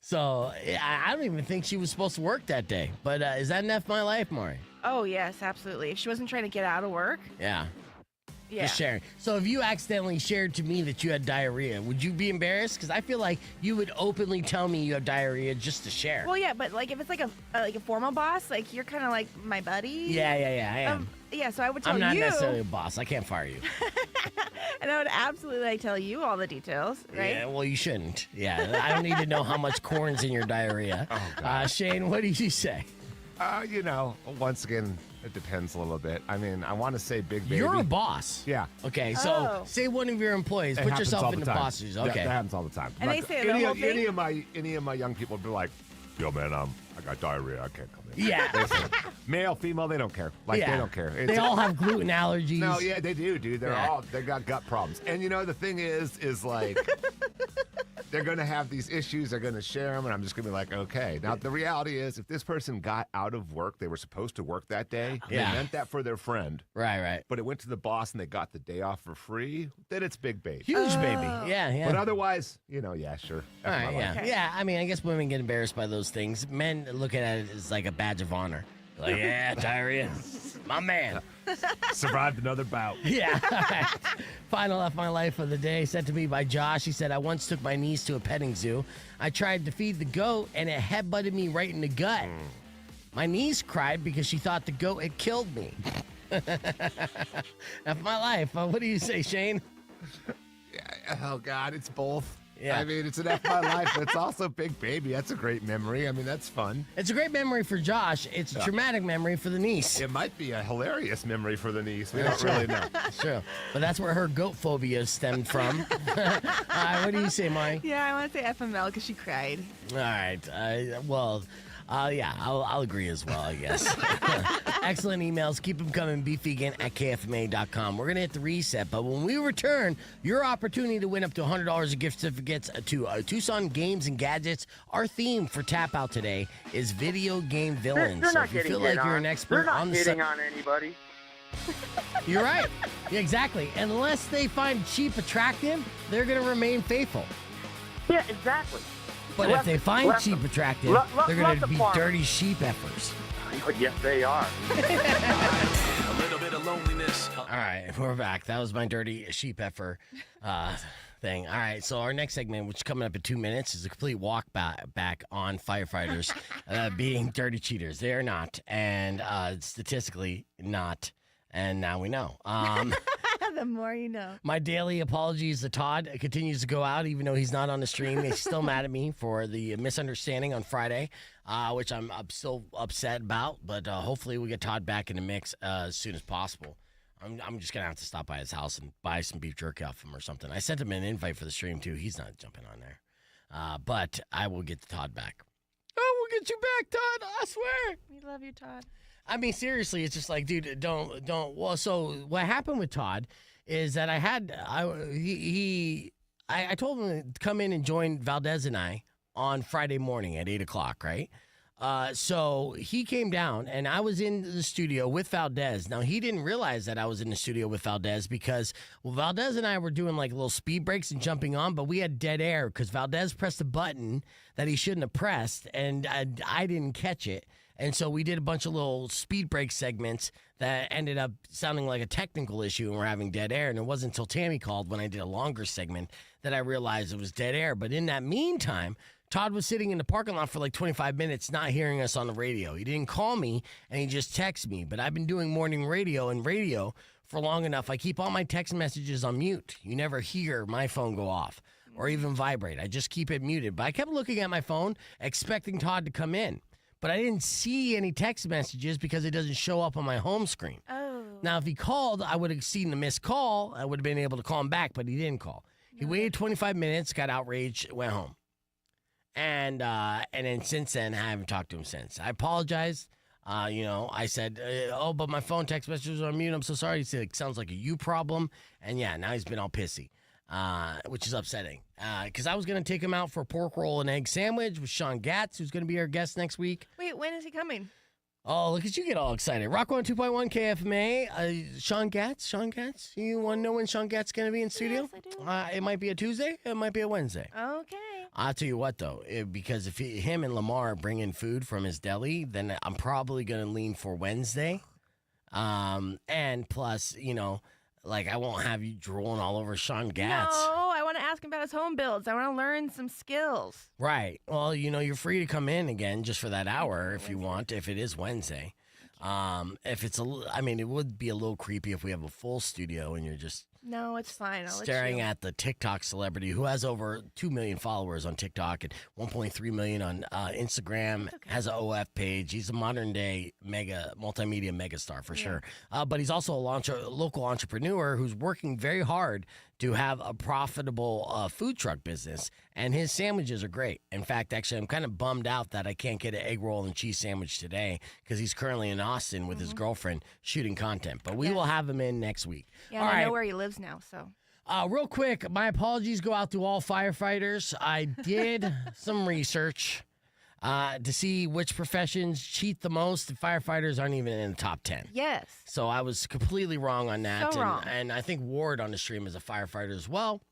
So I don't even think she was supposed to work that day. But is that enough my life, Maury? Oh, yes, absolutely. If she wasn't trying to get out of work, Yeah. yeah. Just sharing. So if you accidentally shared to me that you had diarrhea, would you be embarrassed? Because I feel like you would openly tell me you have diarrhea just to share. Well, yeah, but like if it's like a formal boss, like you're kind of like my buddy. Yeah, I am. Yeah, so I would tell I'm not you, necessarily a boss. I can't fire you. and I would absolutely like tell you all the details, right? Yeah, well, you shouldn't. Yeah, I don't need to know how much corn's in your diarrhea. Shane, what do you say? Once again, it depends a little bit. I mean, I want to say big baby. You're a boss. Yeah. Okay, so say one of your employees. It Put happens all yourself the in the time. boss shoes. Okay. That happens all the time. And they say the whole thing? any of my young people be like, "Yo, man, I got diarrhea. I can't come in." Yeah. They say, male, female, they don't care. Like Yeah. they don't care. They all have gluten allergies. No, yeah, they do, dude. They got gut problems. And the thing is like they're gonna have these issues. They're gonna share them, and I'm just gonna be like, okay. Now the reality is, if this person got out of work, they were supposed to work that day. Yeah. They meant that for their friend. Right. But it went to the boss, and they got the day off for free. Then it's big baby. Huge baby. Yeah. But otherwise, yeah, sure. All That's right, my life. yeah. I mean, I guess women get embarrassed by those things. Men look at it as like a badge of honor. Like, yeah, diarrhea. My man. Survived another bout. Yeah. All right. Final F My Life of the day sent to me by Josh. He said, I once took my niece to a petting zoo. I tried to feed the goat, and it headbutted me right in the gut. My niece cried because she thought the goat had killed me. F My Life. What do you say, Shane? Oh, God, it's both. Yeah. I mean, it's an F My Life, but it's also big baby. That's a great memory. I mean, that's fun. It's a great memory for Josh. It's a traumatic memory for the niece. It might be a hilarious memory for the niece. We don't really know. Sure. But that's where her goat phobia stemmed from. What do you say, Mari? Yeah, I want to say FML because she cried. All right. Yeah, I'll agree as well, I guess. Excellent emails. Keep them coming. beefvegan@kfma.com. We're going to hit the reset, but when we return, your opportunity to win up to $100 of gift certificates to Tucson Games and Gadgets. Our theme for Tap Out today is video game villains. They're So not if you getting feel hit like you're on. an They're expert not on the hitting on anybody. You're right. Yeah, exactly. Unless they find cheap attractive, they're going to remain faithful. Yeah, exactly. But if they find cheap attractive, they're going to be dirty sheep effers. Yes, they are. A little bit of loneliness. All right, we're back. That was my dirty sheep effer thing. All right, so our next segment, which is coming up in 2 minutes, is a complete walk back on firefighters being dirty cheaters. They are not, and statistically not, and now we know. The more you know. My daily apologies to Todd continues to go out, even though he's not on the stream. He's still mad at me for the misunderstanding on Friday, which I'm still upset about. But hopefully we get Todd back in the mix as soon as possible. I'm just going to have to stop by his house and buy some beef jerky off him or something. I sent him an invite for the stream, too. He's not jumping on there. But I will get Todd back. I will get you back, Todd. I swear. We love you, Todd. I mean, seriously, it's just like, dude, don't. Well, so what happened with Todd is that I told him to come in and join Valdez and I on Friday morning at 8 o'clock, right? So he came down, and I was in the studio with Valdez. Now, he didn't realize that I was in the studio with Valdez because, well, Valdez and I were doing like little speed breaks and jumping on, but we had dead air because Valdez pressed a button that he shouldn't have pressed, and I didn't catch it. And so we did a bunch of little speed break segments that ended up sounding like a technical issue and we're having dead air. And it wasn't until Tammy called when I did a longer segment that I realized it was dead air. But in that meantime, Todd was sitting in the parking lot for like 25 minutes not hearing us on the radio. He didn't call me and he just texted me. But I've been doing morning radio and radio for long enough. I keep all my text messages on mute. You never hear my phone go off or even vibrate. I just keep it muted. But I kept looking at my phone expecting Todd to come in. But I didn't see any text messages because it doesn't show up on my home screen. Oh. Now, if he called, I would have seen the missed call. I would have been able to call him back, but he didn't call. He waited 25 minutes, got outraged, went home. And then since then, I haven't talked to him since. I apologized. I said, but my phone text messages are on mute. I'm so sorry. He said, it sounds like a you problem. And yeah, now he's been all pissy, which is upsetting. Because I was going to take him out for a pork roll and egg sandwich with Sean Gatz, who's going to be our guest next week. Wait, when is he coming? Oh, look at you get all excited. Rock 102.1 KFMA. Sean Gatz. You want to know when Sean Gatz is going to be in studio? Yes, I do. It might be a Tuesday. It might be a Wednesday. Okay. I'll tell you what, though, because if him and Lamar bring in food from his deli, then I'm probably going to lean for Wednesday. And plus, I won't have you drooling all over Sean Gatz. No, I want to ask him about his home builds. I want to learn some skills. Right. Well, you're free to come in again just for that hour if you want, if it is Wednesday. If it's it would be a little creepy if we have a full studio and you're just No, it's fine. I'll staring at the TikTok celebrity who has over 2 million followers on TikTok and 1.3 million on Instagram, has an OF page. He's a modern day multimedia megastar for sure. But he's also a local entrepreneur who's working very hard to have a profitable food truck business. And his sandwiches are great. In fact, actually, I'm kind of bummed out that I can't get an egg roll and cheese sandwich today because he's currently in Austin with his girlfriend shooting content. But we will have him in next week. Yeah, I know where he lives now, so. Real quick, my apologies go out to all firefighters. I did some research to see which professions cheat the most. Firefighters aren't even in the top 10. Yes. So I was completely wrong on that. So wrong. And I think Ward on the stream is a firefighter as well.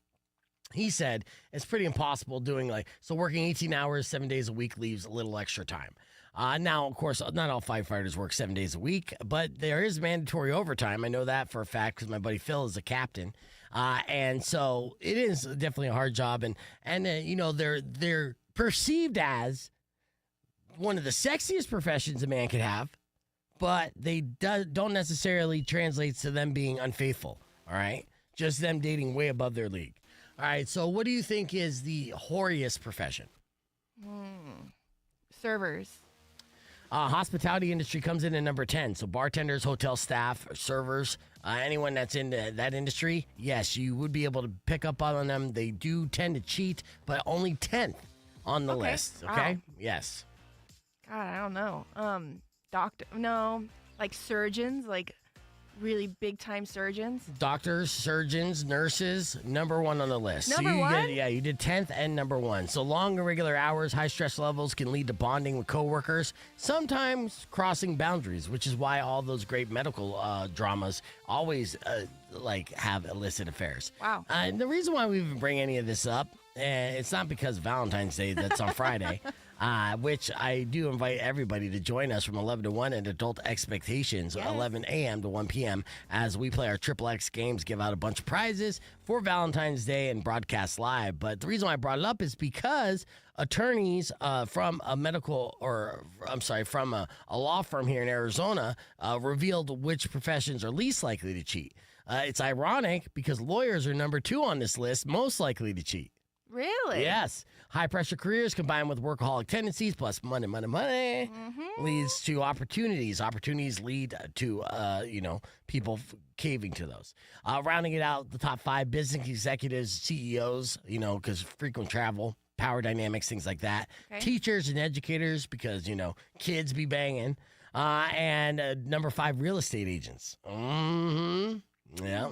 He said it's pretty impossible doing working 18 hours, 7 days a week leaves a little extra time. Now, of course, not all firefighters work 7 days a week, but there is mandatory overtime. I know that for a fact because my buddy Phil is a captain. And so it is definitely a hard job. And they're perceived as one of the sexiest professions a man could have, but they don't necessarily translate to them being unfaithful, all right? Just them dating way above their league. All right, so what do you think is the whoriest profession? Servers. Hospitality industry comes in at number 10. So bartenders, hotel staff, servers, anyone that's in that industry, yes, you would be able to pick up on them. They do tend to cheat, but only 10th on the list, okay? Wow. Yes. God, I don't know. Surgeons, really big time surgeons. Doctors, surgeons, nurses, number one on the list. Number so one? You did 10th and number one. So long irregular hours, high stress levels can lead to bonding with coworkers, sometimes crossing boundaries, which is why all those great medical dramas always have illicit affairs. Wow. And the reason why we even bring any of this up, it's not because Valentine's Day, that's on Friday. Which I do invite everybody to join us from 11 to 1 at Adult Expectations, 11 a.m. to 1 p.m. as we play our Triple X games, give out a bunch of prizes for Valentine's Day and broadcast live. But the reason why I brought it up is because attorneys from a law firm here in Arizona revealed which professions are least likely to cheat. It's ironic because lawyers are number 2 on this list, most likely to cheat. Really? Yes. High-pressure careers combined with workaholic tendencies plus money leads to opportunities. Opportunities lead to, people caving to those. Rounding it out, the top 5 business executives, CEOs, because frequent travel, power dynamics, things like that. Okay. Teachers and educators because, kids be banging. And number 5, real estate agents. Mm-hmm. Yeah.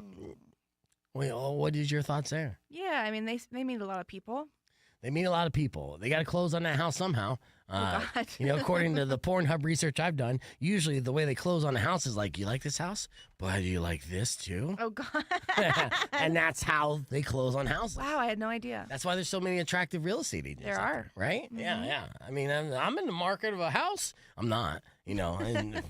Well, what is your thoughts there? Yeah, I mean, they meet a lot of people. They meet a lot of people. They got to close on that house somehow. God. According to the Pornhub research I've done, usually the way they close on a house is like, you like this house? But do you like this too? Oh, God. And that's how they close on houses. Wow, I had no idea. That's why there's so many attractive real estate agents. There are. Right? Mm-hmm. Yeah. I mean, I'm in the market of a house. I'm not, and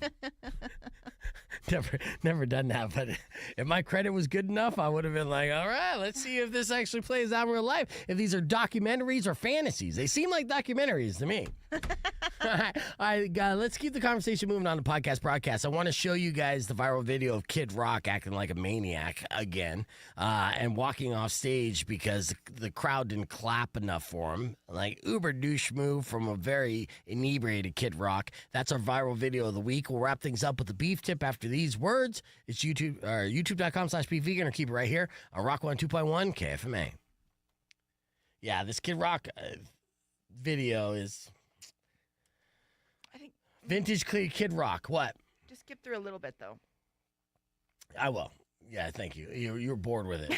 never done that. But if my credit was good enough, I would have been like, all right, let's see if this actually plays out in real life. If these are documentaries or fantasies. They seem like documentaries to me. All right, let's keep the conversation moving on the podcast broadcast. I want to show you guys the viral video of Kid Rock acting like a maniac again and walking off stage because the crowd didn't clap enough for him. Like uber douche move from a very inebriated Kid Rock. That's our viral video of the week. We'll wrap things up with the beef tip after these words. It's youtube.com/beefvegan or keep it right here on Rock 102.1 KFMA. Yeah, this Kid Rock video is... Vintage Kid Rock. What? Just skip through a little bit, though. I will. Yeah, thank you. You were bored with it.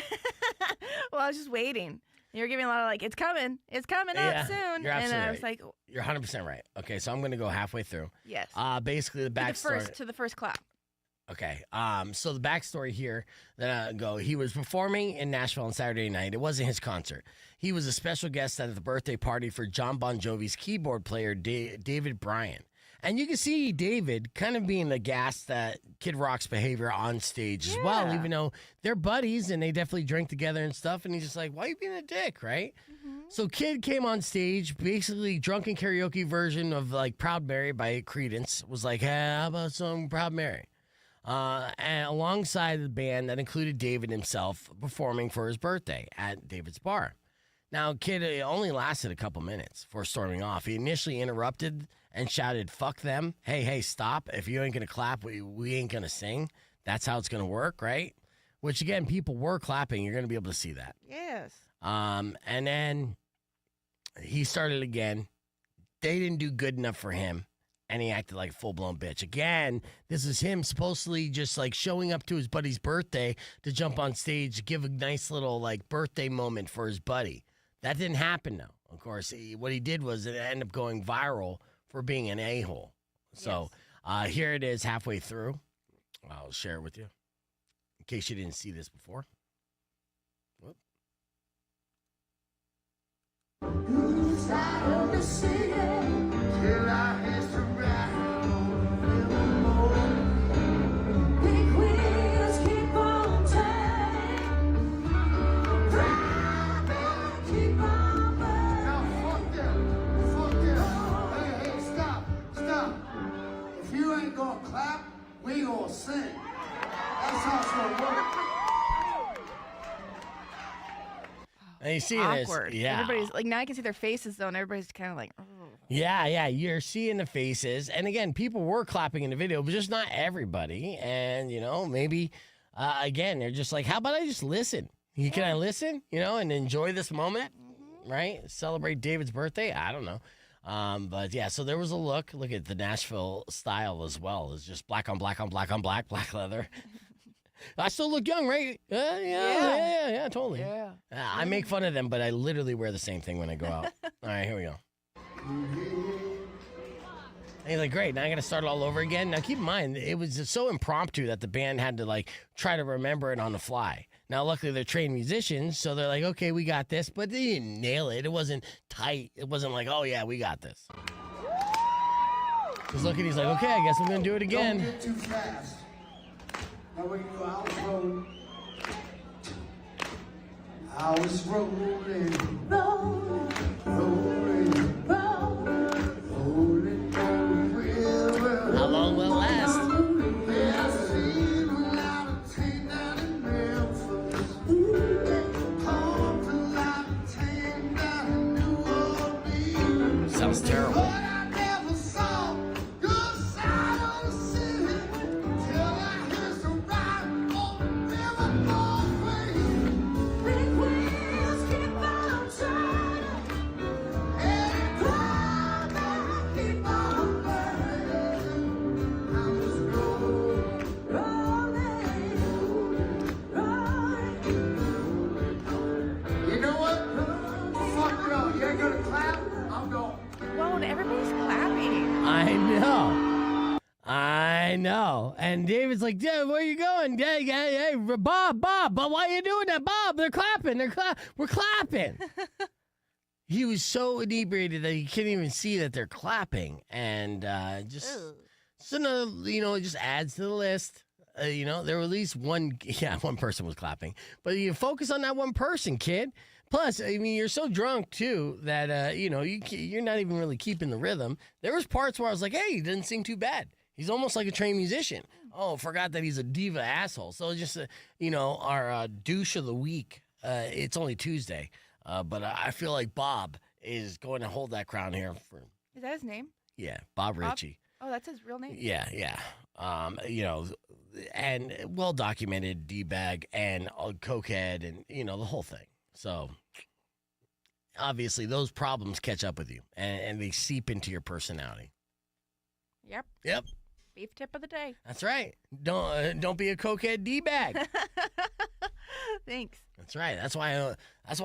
Well, I was just waiting. You're giving a lot of it's coming up soon. You're absolutely and I right. was like, You're 100% right. Okay, so I'm going to go halfway through. yes. Basically, the backstory. To the first clap. Okay. So the backstory here he was performing in Nashville on Saturday night. It wasn't his concert. He was a special guest at the birthday party for John Bon Jovi's keyboard player, David Bryan. And you can see David kind of being aghast at Kid Rock's behavior on stage as well, even though they're buddies and they definitely drink together and stuff. And he's just like, why are you being a dick, right? Mm-hmm. So Kid came on stage, basically drunken karaoke version of like Proud Mary by Creedence. Was like, hey, how about some Proud Mary? And alongside the band that included David himself performing for his birthday at David's bar. Now, Kid only lasted a couple minutes before storming off. He initially interrupted and shouted, fuck them. Hey, stop. If you ain't going to clap, we ain't going to sing. That's how it's going to work, right? Which, again, people were clapping. You're going to be able to see that. Yes. And then he started again. They didn't do good enough for him. And he acted like a full-blown bitch. Again, this is him supposedly just like showing up to his buddy's birthday to jump on stage, give a nice little like birthday moment for his buddy. That didn't happen, though. Of course, what he did was it ended up going viral for being an a-hole. So here it is halfway through. I'll share it with you in case you didn't see this before. Whoop. We gonna sing. That's how it's gonna work. And you see Awkward. this, yeah. Everybody's like, now I can see their faces though, and everybody's kind of like, oh. Yeah, you're seeing the faces. And again, people were clapping in the video, but just not everybody. And, maybe, again, they're just like, how about I just listen? Can I listen, and enjoy this moment, right? Celebrate David's birthday? I don't know. But yeah, so there was a look at the Nashville style as well. It's just black on black on black on black, black leather, I still look young, right? Yeah, totally. Yeah. I make fun of them, but I literally wear the same thing when I go out. All right, here we go. And he's like, great, now I got to start all over again. Now, keep in mind, it was just so impromptu that the band had to, like, try to remember it on the fly. Now, luckily, they're trained musicians, so they're like, okay, we got this. But they didn't nail it. It wasn't tight. It wasn't like, oh, yeah, we got this. He's looking, he's like, okay, I guess I'm going to do it again. Don't get too fast. Now when you go, I was rolling, rolling, rolling, rolling down the river. How long will it last? Yeah, I seen a lot of teen down in Memphis. Pumping a lot of teen down in New Orleans. Sounds terrible. But I never saw good side of the city till I hear some rock on the river North Face. Big wheels keep on turning, and climb and keep on burning. I was rolling, rolling. You know what? Fuck it all. You ain't gonna clap? I'm going. Whoa, and everybody's clapping. I know. And David's like, Dad, where you going? Hey, Bob, but why are you doing that? Bob, they're clapping. We're clapping. He was so inebriated that he couldn't even see that they're clapping. And just another, it just adds to the list. There were at least one person was clapping. But you focus on that one person, kid. Plus, I mean, you're so drunk, too, that, you're not even really keeping the rhythm. There was parts where I was like, hey, he doesn't sing too bad. He's almost like a trained musician. Oh, forgot that he's a diva asshole. So just, our douche of the week. It's only Tuesday. But I feel like Bob is going to hold that crown here. Is that his name? Yeah, Bob Ritchie. Oh, that's his real name? Yeah. And well-documented D-bag and cokehead and, the whole thing. So, obviously, those problems catch up with you, and they seep into your personality. Yep. Beef tip of the day. That's right. Don't be a cokehead D-bag. Thanks. That's right. That's why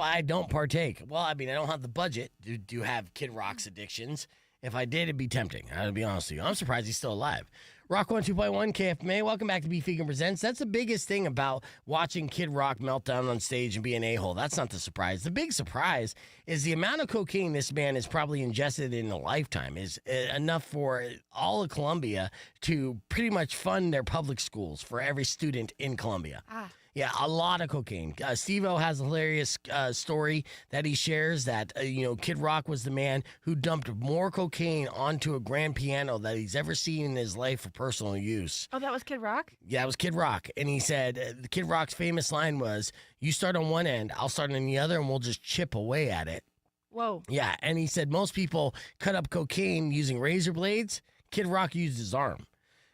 I don't partake. Well, I mean, I don't have the budget to have Kid Rock's addictions. If I did, it'd be tempting. I'll be honest with you. I'm surprised he's still alive. Rock 102.1 KFMA. Welcome back to Beef Vegan Presents. That's the biggest thing about watching Kid Rock meltdown on stage and be an a-hole. That's not the surprise. The big surprise is the amount of cocaine this man has probably ingested in a lifetime is enough for all of Colombia to pretty much fund their public schools for every student in Colombia. Yeah, a lot of cocaine. Steve-O has a hilarious story that he shares that, Kid Rock was the man who dumped more cocaine onto a grand piano that he's ever seen in his life for personal use. Oh, that was Kid Rock? Yeah, it was Kid Rock. And he said, Kid Rock's famous line was, you start on one end, I'll start on the other, and we'll just chip away at it. Whoa. Yeah, and he said most people cut up cocaine using razor blades. Kid Rock used his arm.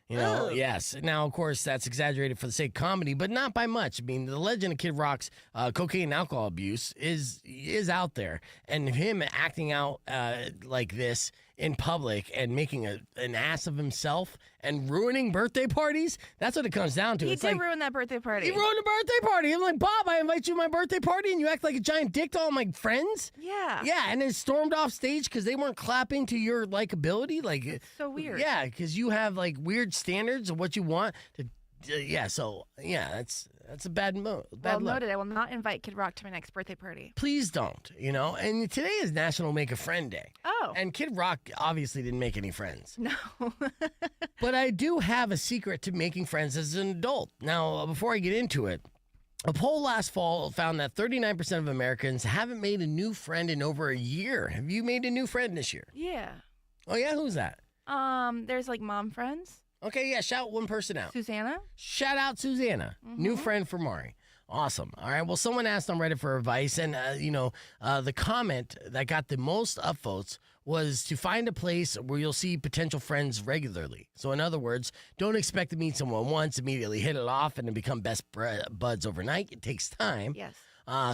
Yes. Now, of course, that's exaggerated for the sake of comedy, but not by much. I mean, the legend of Kid Rock's cocaine and alcohol abuse is out there. And him acting out like this in public and making an ass of himself and ruining birthday parties, that's what it comes down to. He did ruin that birthday party. He ruined a birthday party. I'm like, Bob, I invite you to my birthday party and you act like a giant dick to all my friends? Yeah. Yeah, and then stormed off stage because they weren't clapping to your likability. It's so weird. Yeah, because you have weird standards of what you want to. That's a bad move. Well noted. I will not invite Kid Rock to my next birthday party. Please don't. And today is National Make a Friend Day. Oh. And Kid Rock obviously didn't make any friends. No. But I do have a secret to making friends as an adult. Now, before I get into it, a poll last fall found that 39% of Americans haven't made a new friend in over a year. Have you made a new friend this year? Yeah. Oh, yeah? Who's that? There's mom friends. Okay, yeah, shout one person out. Susanna. Shout out Susanna. New friend for Mari. Awesome. All right, well, someone asked on Reddit for advice, and, the comment that got the most upvotes was to find a place where you'll see potential friends regularly. So in other words, don't expect to meet someone once, immediately hit it off, and then become best buds overnight. It takes time. Yes.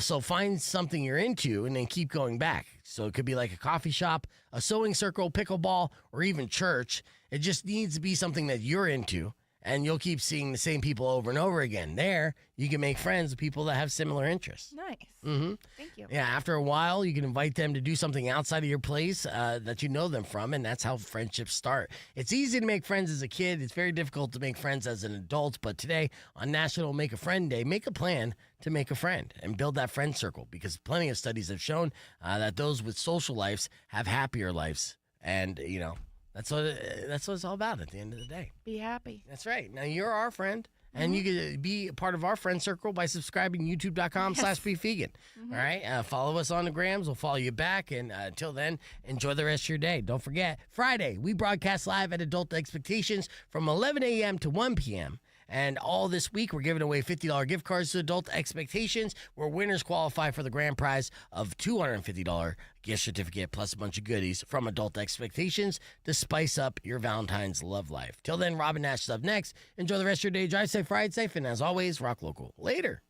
So find something you're into and then keep going back. So it could be like a coffee shop, a sewing circle, pickleball, or even church. It just needs to be something that you're into. and you'll keep seeing the same people over and over again. There, you can make friends with people that have similar interests. Nice. Mm-hmm. Thank you. Yeah, after a while, you can invite them to do something outside of your place that you know them from, and that's how friendships start. It's easy to make friends as a kid. It's very difficult to make friends as an adult, but today on National Make a Friend Day, make a plan to make a friend and build that friend circle, because plenty of studies have shown that those with social lives have happier lives, and, you know, that's what it's all about at the end of the day. Be happy. That's right. Now, you're our friend. And you can be a part of our friend circle by subscribing to youtube.com/beefvegan. All right. Follow us on the grams. We'll follow you back. And until then, enjoy the rest of your day. Don't forget, Friday, we broadcast live at Adult Expectations from 11 a.m. to 1 p.m. And all this week, we're giving away $50 gift cards to Adult Expectations, where winners qualify for the grand prize of $250 gift certificate plus a bunch of goodies from Adult Expectations to spice up your Valentine's love life. Till then, Robin Nash is up next. Enjoy the rest of your day. Drive safe, ride safe, and as always, rock local. Later.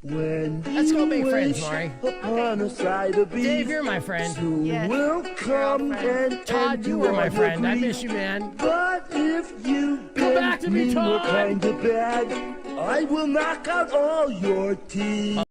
Let's go make friends, Maury. Dave, you're my friend. Yes. Will come and Todd, you were my friend. I miss you, man. But if you Come back to me, Todd. kind of bad, I will knock out all your teeth.